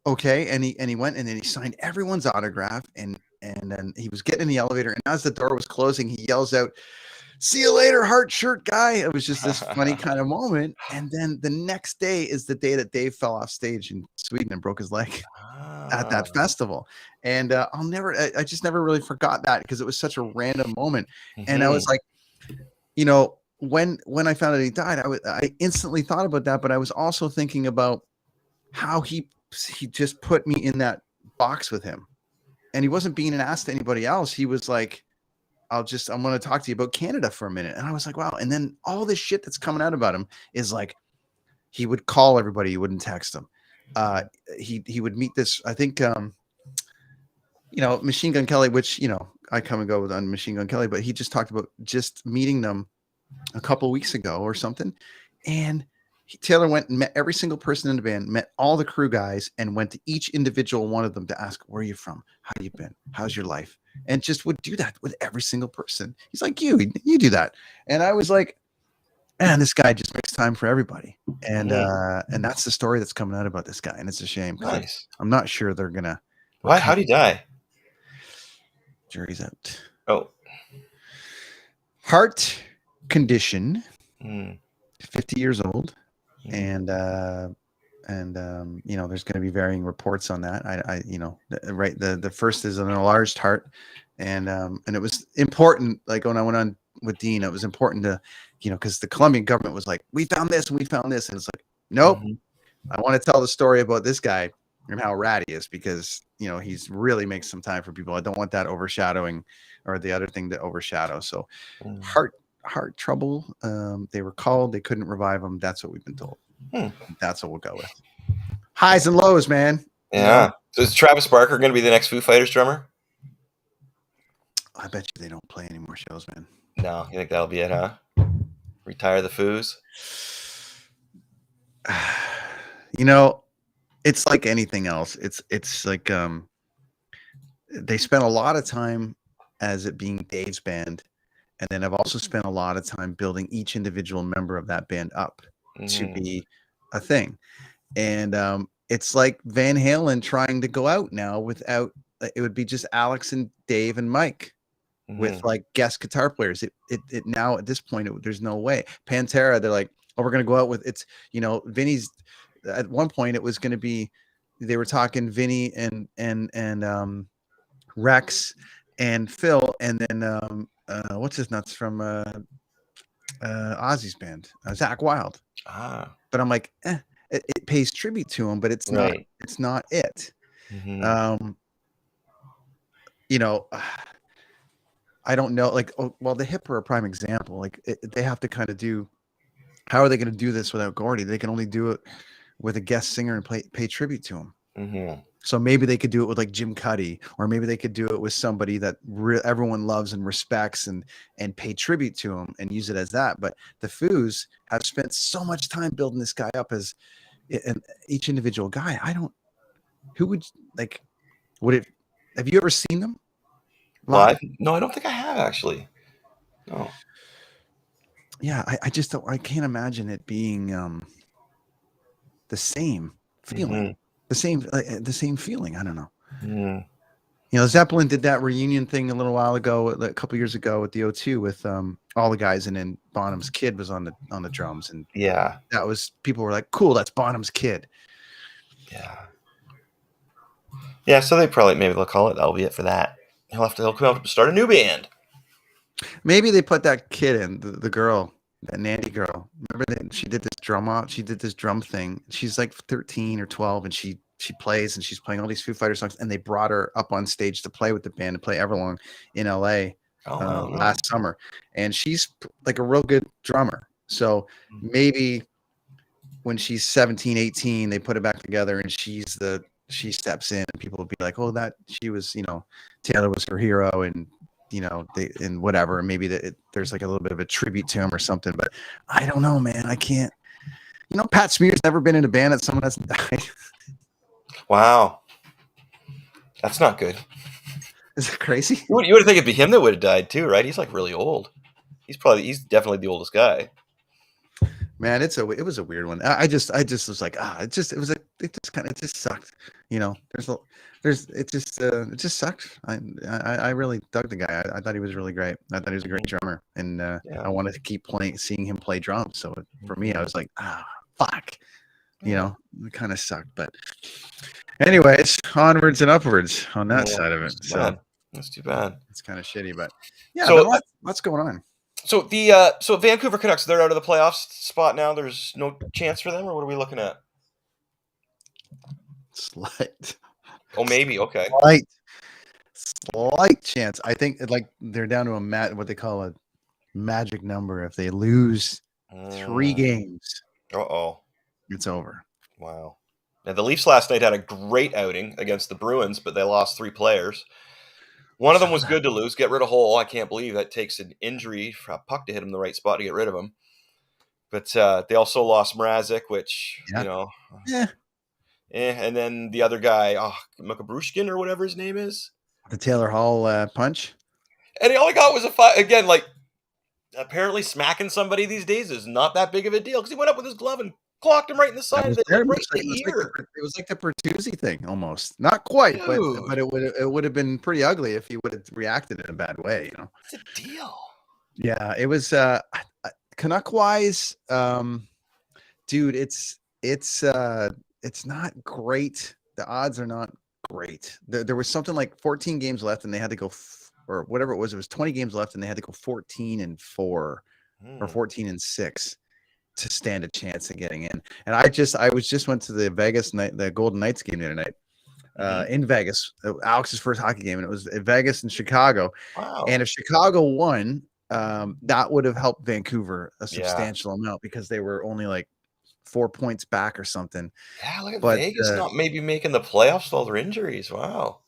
okay. And he went, and then he signed everyone's autograph, and then he was getting in the elevator, and as the door was closing, he yells out, see you later, Heart shirt guy. It was just this funny kind of moment. And then the next day is the day that Dave fell off stage in Sweden and broke his leg at that festival. And I just never really forgot that, because it was such a random moment. And I was like, when I found out he died, I instantly thought about that, but I was also thinking about how he just put me in that box with him, and he wasn't being an ass to anybody else. He was like, I'm going to talk to you about Canada for a minute. And I was like, wow. And then all this shit that's coming out about him is like, he would call everybody. He wouldn't text them. He would meet this, I think, Machine Gun Kelly, which, I come and go with on Machine Gun Kelly, but he just talked about just meeting them a couple weeks ago or something. And Taylor went and met every single person in the band, met all the crew guys, and went to each individual one of them to ask, where are you from? How you been? How's your life? And just would do that with every single person. He's like, you do that. And I was like, man, this guy just makes time for everybody. And that's the story that's coming out about this guy. And it's a shame. Nice. I'm not sure they're going to. Why? How'd he die? Jury's out. Oh. Heart condition. 50 years old. And there's going to be varying reports on that. The first is an enlarged heart, and it was important. Like when I went on with Dean, it was important to, because the Colombian government was like, we found this and we found this, and it's like, nope. I want to tell the story about this guy, and how rad he is, because he's really makes some time for people. I don't want that overshadowing, or the other thing to overshadow. So heart trouble. They were called. They couldn't revive him. That's what we've been told. That's what we'll go with. Highs and lows, man. Yeah. So is Travis Barker going to be the next Foo Fighters drummer? I bet you they don't play any more shows, man. No, you think that'll be it, huh? Retire the Foos? It's like anything else. It's like they spent a lot of time as it being Dave's band, and then I've also spent a lot of time building each individual member of that band up to be a thing. And it's like Van Halen trying to go out now without, it would be just Alex and Dave and Mike with like guest guitar players. It now at this point, there's no way. Pantera, they're like, oh, we're going to go out with, it's, Vinny's, at one point it was going to be, they were talking Vinny and Rex and Phil, and then what's his nuts from Ozzy's band, Zach Wilde. But I'm like, it pays tribute to him, but it's not it. I don't know, like, the Hip are a prime example. Like they have to kind of do, how are they going to do this without Gordy? They can only do it with a guest singer and pay tribute to him. So maybe they could do it with like Jim Cuddy, or maybe they could do it with somebody that everyone loves and respects and pay tribute to him and use it as that. But the Foos have spent so much time building this guy up as each individual guy. Have you ever seen them live? No, I don't think I have, actually. No. Yeah, I just don't, I can't imagine it being the same feeling. The same feeling. I don't know. Zeppelin did that reunion thing a little while ago, a couple years ago at the O2 with all the guys, and then Bonham's kid was on the drums, and that was, people were like, cool, that's Bonham's kid. So they probably, maybe they'll call it, that'll be it for that. He'll come out to start a new band. Maybe they put that kid in, the girl, that Nandy girl. Remember that she did this drum thing. She's like 13 or 12, and she plays, and she's playing all these Foo Fighters songs, and they brought her up on stage to play with the band, to play Everlong in LA last summer. And she's like a real good drummer. So maybe when she's 17, 18, they put it back together, and she steps in, and people will be like, oh, that she was, Taylor was her hero, and and whatever, and maybe there's like a little bit of a tribute to him or something. But I don't know, man. I can't. Pat Smear's never been in a band that someone has died. Wow, that's not good. Is it crazy? You would think it'd be him that would have died too, right? He's like really old. He's definitely the oldest guy. Man, it was a weird one. I just was like, it just sucked. It just sucked. I really dug the guy. I thought he was really great. I thought he was a great drummer, and I wanted to keep seeing him play drums. So for me, I was like, fuck. It kind of sucked. But anyways, onwards and upwards on that side of it. So that's too bad. It's kind of shitty, but but what's going on? So Vancouver Canucks, they're out of the playoffs spot now. There's no chance for them, or what are we looking at? Slight. Oh, maybe. Okay. Slight chance. I think they're down to what they call a magic number. If they lose 3 games, it's over. Wow. Now the Leafs last night had a great outing against the Bruins, but they lost 3 players. One of them was good to lose. Get rid of Hole. I can't believe that takes an injury for a puck to hit him in the right spot to get rid of him. But they also lost Mrazek, which, and then the other guy, Makabrushkin or whatever his name is. The Taylor Hall punch. And all he got was a fight. Again, like, apparently smacking somebody these days is not that big of a deal, because he went up with his glove and clocked him right in the side of the ear. It was like the Bertuzzi thing almost. Not quite, but it would have been pretty ugly if he would have reacted in a bad way. It's a deal. Yeah, it was Canuck wise, dude. It's not great. The odds are not great. There was something like 14 games left, and they had to go, or whatever it was. It was 20 games left, and they had to go 14-4 or 14-6 to stand a chance of getting in. And I was just went to the Vegas night, the Golden Knights game the other night, in Vegas, Alex's first hockey game, and it was in Vegas and Chicago. Wow. And if Chicago won, that would have helped Vancouver a substantial amount because they were only like 4 points back or something. Yeah, look at Vegas not maybe making the playoffs with all their injuries. Wow.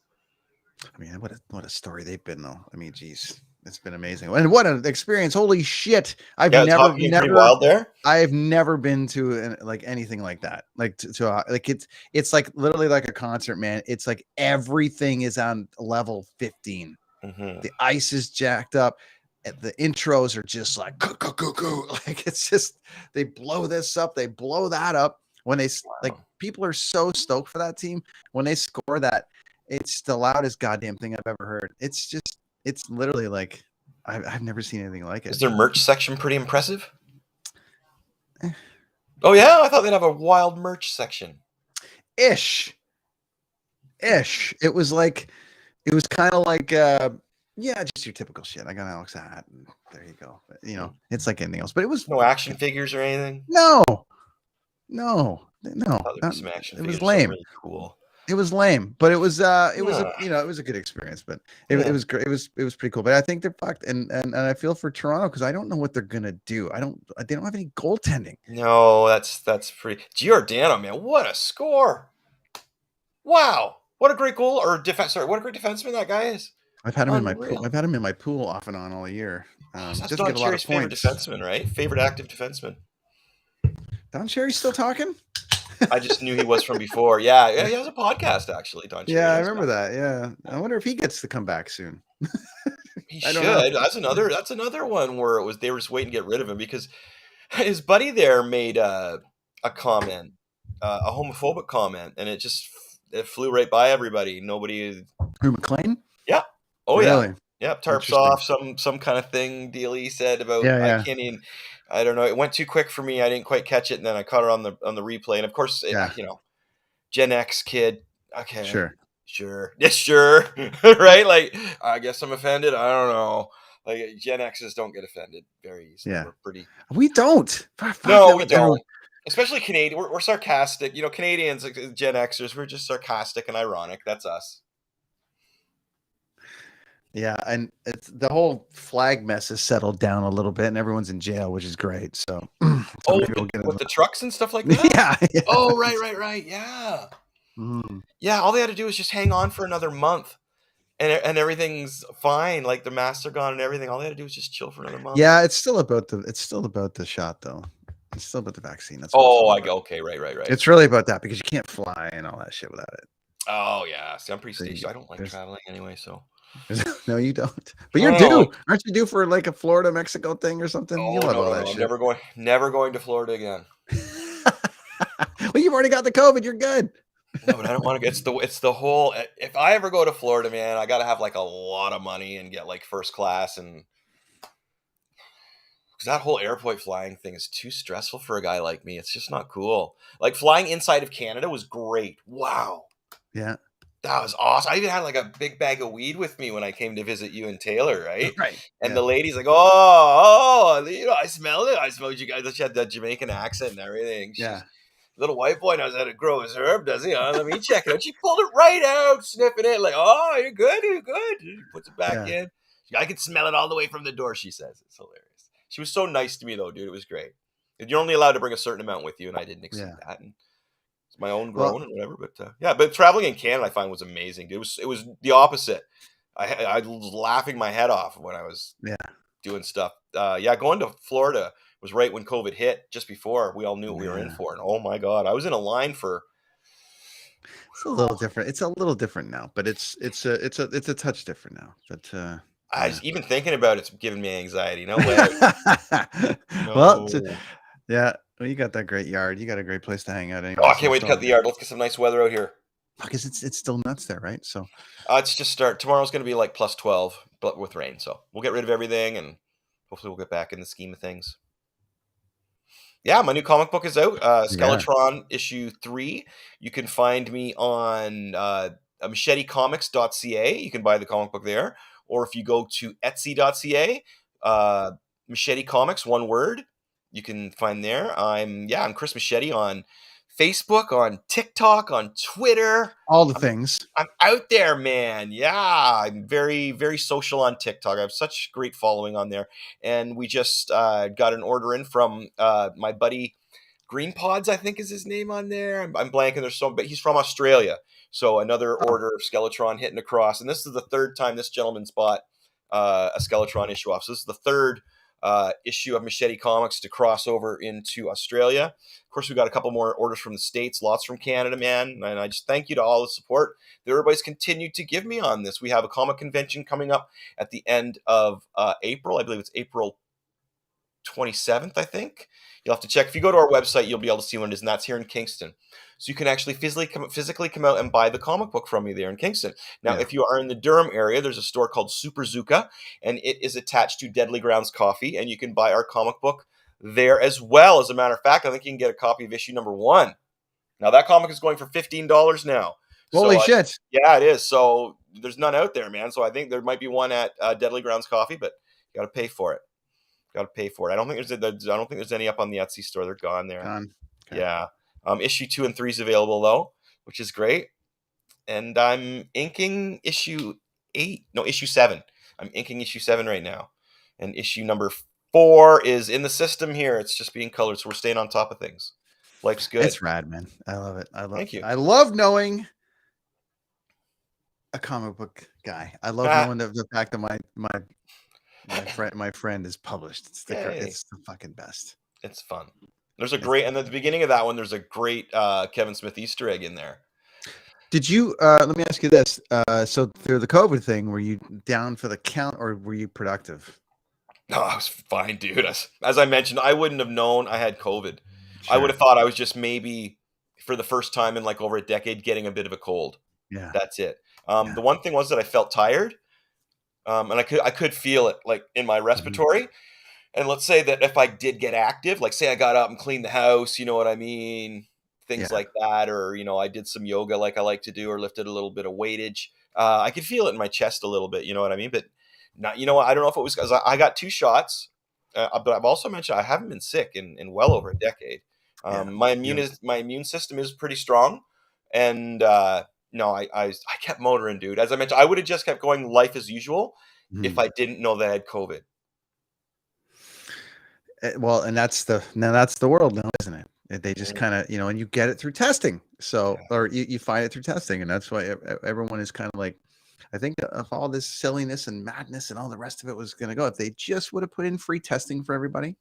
I mean, what a story they've been though. I mean, geez, it's been amazing. And what an experience. Holy shit. I've never pretty wild there. I've never been to like anything like that. Like like it's like literally like a concert, man. It's like everything is on level 15. The ice is jacked up. The intros are just like like it's just they blow this up, they blow that up. When they like people are so stoked for that team. When they score that, it's the loudest goddamn thing I've ever heard. It's literally like I've never seen anything like it. Is their merch section pretty impressive? Oh yeah, I thought they'd have a wild merch section. Ish. It was kind of like yeah, just your typical shit. I got Alex a hat, and there you go. But, you know, it's like anything else. But it was no action figures or anything. No. Some action it was figures, lame. Really cool. It was lame, but it was it was a good experience. But it was great. It was pretty cool. But I think they're fucked, and I feel for Toronto because I don't know what they're gonna do. They don't have any goaltending. No, that's pretty. Giordano, man, what a score! Wow, what a great goal or defense. Sorry, what a great defenseman that guy is. I've had him in my pool. I've had him in my pool off and on all year. That's Don Cherry's favorite defenseman, right? Favorite active defenseman. Don Cherry's still talking? I just knew he was from before. Yeah, he has a podcast actually. Don Cherry. Yeah, I remember that. Yeah, I wonder if he gets to come back soon. He should. That's another one where they were just waiting to get rid of him because his buddy there made a comment, a homophobic comment, and it flew right by everybody. Nobody. Who, McLean? Yeah. Oh really? yeah. Yep. Tarps off some kind of thing deal he said about yeah. I don't know. It went too quick for me. I didn't quite catch it, and then I caught it on the replay. And of course, Gen X kid. Okay. Sure. Yeah, sure. Right? Like, I guess I'm offended. I don't know. Like, Gen X's don't get offended very easily. Yeah. We're pretty. We don't. No, we don't. Especially Canadian. We're sarcastic. You know, Canadians, Gen Xers, we're just sarcastic and ironic. That's us. Yeah, and it's the whole flag mess has settled down a little bit, and everyone's in jail, which is great. So, with the trucks and stuff like that. Yeah. Oh, right. Yeah. Yeah. All they had to do was just hang on for another month, and everything's fine. Like the masks are gone and everything. All they had to do was just chill for another month. Yeah, it's still about the shot though. It's still about the vaccine. That's okay, right. It's really about that because you can't fly and all that shit without it. Oh yeah, see, I'm pretty stationed. I don't like traveling anyway, so. No, you don't. But you're due. Aren't you due for like a Florida Mexico thing or something? Oh, all that shit. I'm never going to Florida again. Well, you've already got the COVID. You're good. No, but I don't want to get. It's the whole. If I ever go to Florida, man, I got to have like a lot of money and get like first class, and because that whole airport flying thing is too stressful for a guy like me. It's just not cool. Like flying inside of Canada was great. Wow. Yeah. That was awesome. I even had like a big bag of weed with me when I came to visit you and Taylor, right? Right. And the lady's like, oh, I smelled it. I smelled you guys. She had that Jamaican accent and everything. Little white boy knows how to grow his herb, does he? Let me check it out. She pulled it right out, sniffing it like, oh, you're good. She puts it back in. I can smell it all the way from the door, she says. It's hilarious. She was so nice to me, though, dude. It was great. You're only allowed to bring a certain amount with you, and I didn't exceed that. And it's my own grown and whatever. But but traveling in Canada, I find was amazing. It was the opposite. I was laughing my head off when I was doing stuff. Going to Florida was right when COVID hit, just before we all knew what we were in for. And oh my God, I was in a line for. It's a little different. It's a little different now, but it's a touch different now. But even thinking about it's giving me anxiety. No way. No. Well, well, you got that great yard. You got a great place to hang out. Anyway, I can't wait to cut the yard. Let's get some nice weather out here. Because it's still nuts there, right? So it's just tomorrow's going to be like plus 12, but with rain. So we'll get rid of everything, and hopefully we'll get back in the scheme of things. Yeah, my new comic book is out. Skeletron issue 3. You can find me on machetecomics.ca. You can buy the comic book there, or if you go to etsy.ca, Machete Comics, one word. you can find there. I'm Chris Machete on Facebook, on TikTok, on Twitter. All the things. I'm out there, man. Yeah, I'm very, very social on TikTok. I have such great following on there. And we just got an order in from my buddy Green Pods, I think is his name on there. I'm blanking. But he's from Australia. So another order of Skeletron hitting across. And this is the third time this gentleman's bought a Skeletron issue off. So this is the third issue of Machete Comics to cross over into Australia. Of course, we got a couple more orders from the States, lots from Canada, man. And I just thank you to all the support that everybody's continued to give me on this. We have a comic convention coming up at the end of April. I believe it's April 27th, I think. You'll have to check. If you go to our website, you'll be able to see when it is, and that's here in Kingston. So you can actually physically come out and buy the comic book from me there in Kingston. Now, if you are in the Durham area, there's a store called Super Zuka, and it is attached to Deadly Grounds Coffee, and you can buy our comic book there as well. As a matter of fact, I think you can get a copy of issue number 1. Now, that comic is going for $15 now. Holy shit. Yeah, it is. So there's none out there, man. So I think there might be one at Deadly Grounds Coffee, but you got to pay for it. Got to pay for it. I don't think there's any up on the Etsy store. They're gone there. Gone. Okay. Yeah. Issue 2 and 3 is available though, which is great. And I'm inking issue 7. I'm inking issue 7 right now, and issue number 4 is in the system here. It's just being colored, so we're staying on top of things. Life's good. It's rad, man. I love it. Thank you. I love knowing a comic book guy. I love knowing the fact that my friend is published. It's the fucking best. It's fun. There's a great, and at the beginning of that one, there's a great Kevin Smith Easter egg in there. Did you? Let me ask you this. So through the COVID thing, were you down for the count, or were you productive? No, I was fine, dude. As I mentioned, I wouldn't have known I had COVID. Sure. I would have thought I was just maybe for the first time in like over a decade getting a bit of a cold. Yeah, that's it. The one thing was that I felt tired, and I could feel it like in my respiratory. Mm-hmm. And let's say that if I did get active, like say I got up and cleaned the house, you know what I mean? Things like that, or, I did some yoga like I like to do, or lifted a little bit of weightage. I could feel it in my chest a little bit, you know what I mean? But not, I don't know if it was because I got 2 shots, but I've also mentioned I haven't been sick in well over a decade. My immune system is pretty strong. And no, I kept motoring, dude. As I mentioned, I would have just kept going life as usual if I didn't know that I had COVID. Well, and that's the world now, isn't it? They just kind of, and you get it through testing. So, or you find it through testing, and that's why everyone is kind of like, I think if all this silliness and madness and all the rest of it was going to go, if they just would have put in free testing for everybody,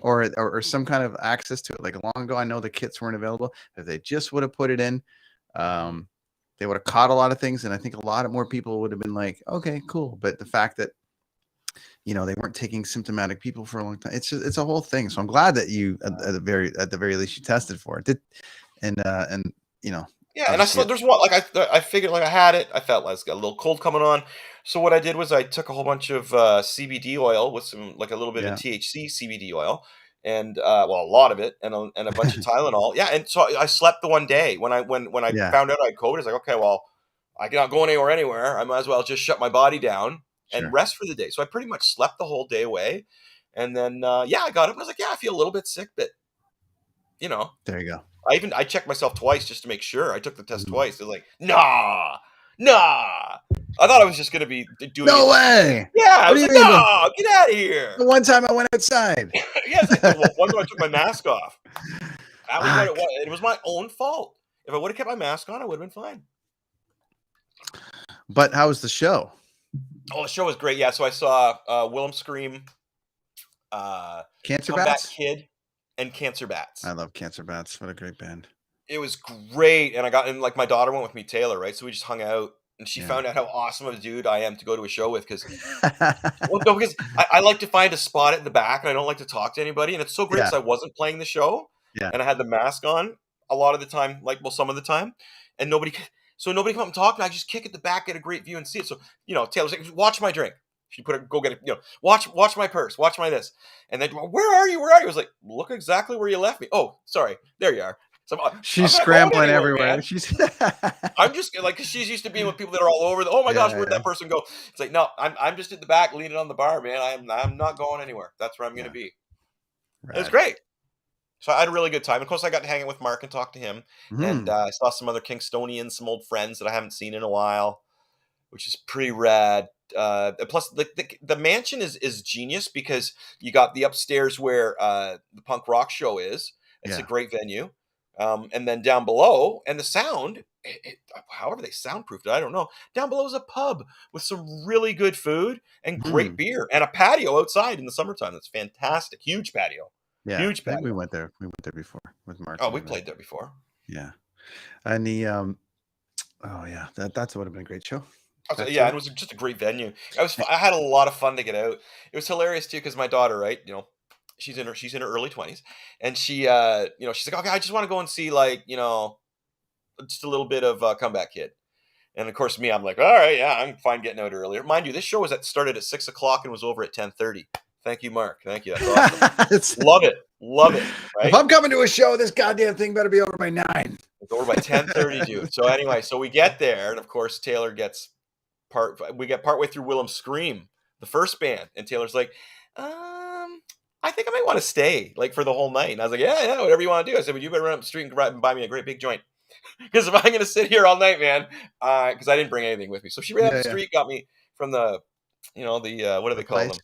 or some kind of access to it. Like long ago, I know the kits weren't available. If they just would have put it in, they would have caught a lot of things, and I think a lot of more people would have been like, okay, cool. But the fact that they weren't taking symptomatic people for a long time. It's a whole thing. So I'm glad that you at the very least you tested for it. And I slept. There's one like I figured like I had it. I felt like I got a little cold coming on. So what I did was I took a whole bunch of CBD oil with some like a little bit of THC CBD oil, and a lot of it, and a bunch of Tylenol. Yeah, and so I slept the one day when I found out I had COVID. I was like, okay, well, I'm not going anywhere. I might as well just shut my body down and rest for the day. So I pretty much slept the whole day away. And then, I got up and I was like, I feel a little bit sick, but there you go. I checked myself twice just to make sure. I took the test twice. They're like, nah. I thought I was just going to be doing No way. Yeah. I was like, no, get out of here. The one time I went outside. One time I took my mask off. That was what it was. It was my own fault. If I would have kept my mask on, I would have been fine. But how was the show? Oh, the show was great. Yeah, so I saw Willem Scream, Cancer Comeback Bats? Kid, and Cancer Bats. I love Cancer Bats. What a great band. It was great, and like my daughter went with me, Taylor, right? So we just hung out, and she found out how awesome of a dude I am to go to a show with, because I like to find a spot at the back, and I don't like to talk to anybody, and it's so great because I wasn't playing the show, and I had the mask on a lot of the time, some of the time, and nobody come up and talk, and I just kick at the back, get a great view, and see it. So Taylor's like, watch my drink. She go get it. Watch my purse. Watch my this. And then, where are you? I was like, look exactly where you left me. Oh, sorry. There you are. So she's scrambling everywhere. Man. I'm just like, 'cause she's used to being with people that are all over. Oh my gosh, where'd that person go? It's like, no, I'm just at the back leaning on the bar, man. I'm not going anywhere. That's where I'm going to be. It was great. So I had a really good time. Of course, I got to hang out with Mark and talk to him, and I saw some other Kingstonians, some old friends that I haven't seen in a while, which is pretty rad. Plus, the mansion is genius because you got the upstairs where the punk rock show is. It's a great venue, and then down below, and the sound. However they soundproofed it, I don't know. Down below is a pub with some really good food and great beer, and a patio outside in the summertime. That's fantastic. Huge patio. Yeah, Huge patio. I think we went there. We went there before with Mark. Oh, we played there before. Yeah, and the oh yeah, that would have been a great show. Yeah, it was just a great venue. I had a lot of fun to get out. It was hilarious too because my daughter, right, she's in her early 20s, and she she's like, okay, I just want to go and see just a little bit of Comeback Kid. And of course, I'm like, all right, yeah, I'm fine getting out earlier. Mind you, this show started at 6:00 and was over at 10:30. Thank you, Mark. Thank you. That's awesome. Love it. Right? If I'm coming to a show, this goddamn thing better be over by 9. It's over by 10:30, dude. So anyway, we get there, and of course, Taylor gets we get partway through Willem Scream, the first band, and Taylor's like, I think I might want to stay for the whole night. And I was like, yeah, whatever you want to do. I said, well, you better run up the street and buy me a great big joint. Because if I'm going to sit here all night, man, because I didn't bring anything with me. So she ran up the street, got me from the, what do they call them?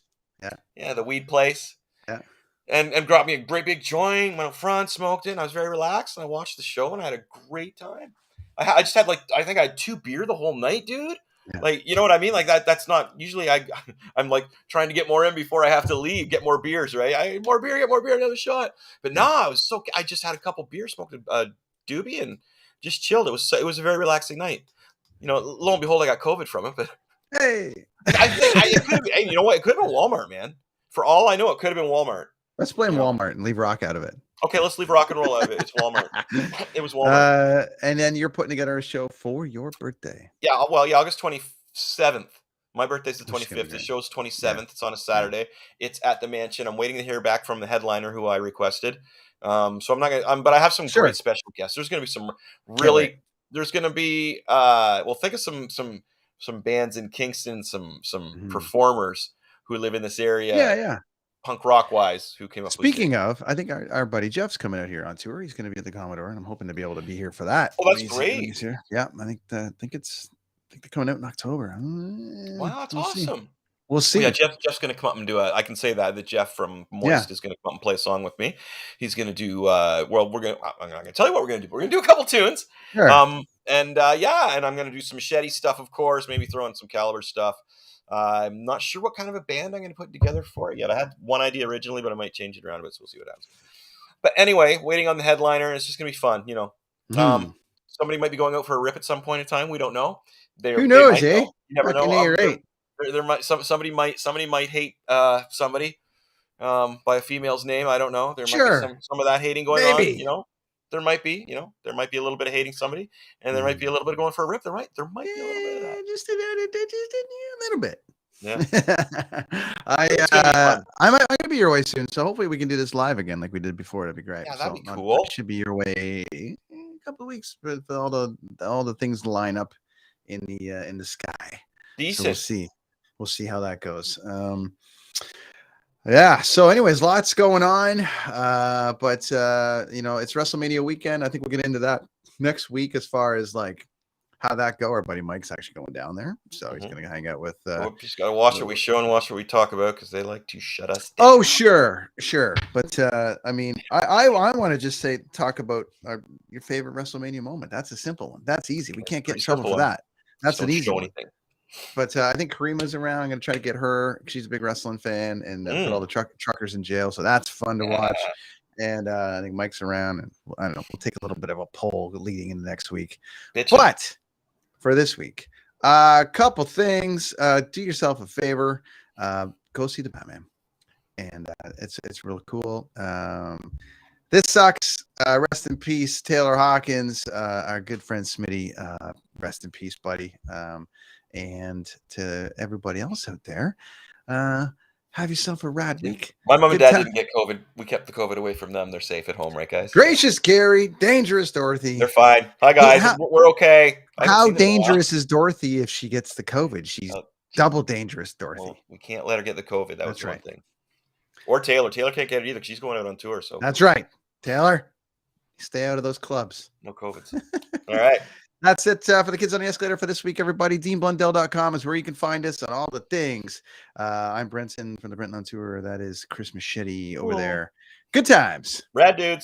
Yeah, the weed place. Yeah. And brought me a great big joint, went up front, smoked it, and I was very relaxed, and I watched the show, and I had a great time. I just had I think I had 2 beer the whole night, dude. Yeah. You know what I mean? That's not usually I'm trying to get more in before I have to leave, get more beers, right? Get more beer, another shot. But no, I just had a couple beers, smoked a doobie, and just chilled. It was a very relaxing night. Lo and behold, I got COVID from it, but hey, I think it could have been, hey, you know what? It could have been Walmart, man. For all I know, it could have been Walmart. Let's blame Walmart and leave rock out of it. Okay, let's leave rock and roll out of it. It's Walmart. It was Walmart. And then you're putting together a show for your birthday. Yeah, well, yeah, August 27th. My birth's the 25th. The show's 27th. Yeah. It's on a Saturday. It's at the Mansion. I'm waiting to hear back from the headliner who I requested. So I'm not gonna. But I have some great special guests. There's gonna be some really. There's gonna be. Think of some bands in Kingston, some performers who live in this area. Yeah. Punk rock wise, who came up. Speaking of, I think our buddy Jeff's coming out here on tour. He's going to be at the Commodore, and I'm hoping to be able to be here for that. Oh, that's great. He's here. Yeah, I think they're coming out in October. Wow, that's awesome. We'll see. Yeah, Jeff's going to come up and do I can say that Jeff from Moist is going to come up and play a song with me. He's going to do. I'm not going to tell you what we're going to do. We're going to do a couple tunes. Sure. And I'm going to do some Machete stuff, of course. Maybe throw in some Caliber stuff. I'm not sure what kind of a band I'm going to put together for it yet. I had one idea originally, but I might change it around a bit, so we'll see what happens. But anyway, waiting on the headliner. It's just going to be fun, Somebody might be going out for a rip at some point in time. We don't know. Who knows, eh? You never know. There might somebody might hate somebody by a female's name. I don't know. There might be some of that hating going on. There might be a little bit of hating somebody, and there might be a little bit of going for a rip. There might be a little bit of that. Just a little bit. Yeah. I'm gonna be your way soon, so hopefully we can do this live again like we did before. That'd be great. Yeah, that'd be cool. I should be your way in a couple of weeks for all the things to line up in the sky. Decent. So we'll see how that goes. Yeah. So, anyways, lots going on. But it's WrestleMania weekend. I think we'll get into that next week as far as how that go. Our buddy Mike's actually going down there, so he's going to hang out with. Just got to watch what we show and watch what we talk about because they like to shut us down. Oh, sure. But I want to just talk about your favorite WrestleMania moment. That's a simple one. That's easy. We can't get in trouble for that. That's an easy one. But I think Karima's around. I'm going to try to get her. She's a big wrestling fan, and put all the truckers in jail. So that's fun to watch. And I think Mike's around, and I don't know. We'll take a little bit of a poll leading into next week. But for this week, a couple things. Do yourself a favor. Go see the Batman, and it's real cool. This sucks. Rest in peace, Taylor Hawkins, our good friend Smitty. Rest in peace, buddy. And to everybody else out there, have yourself a rad week. My mom and dad didn't get COVID. We kept the COVID away from them. They're safe at home, right, guys? Gracious Gary, dangerous Dorothy. They're fine. Hi, guys. We're okay. How dangerous is Dorothy if she gets the COVID? She's double dangerous, Dorothy. Well, we can't let her get the COVID. That was one thing. Or Taylor. Taylor can't get it either. She's going out on tour. So That's right. Taylor, stay out of those clubs. no COVID. All right. That's it for the Kids on the Escalator for this week, everybody. DeanBlundell.com is where you can find us on all the things. I'm Brenton from the Brenton on Tour. That is Chris Machete over there. Good times. Rad dudes.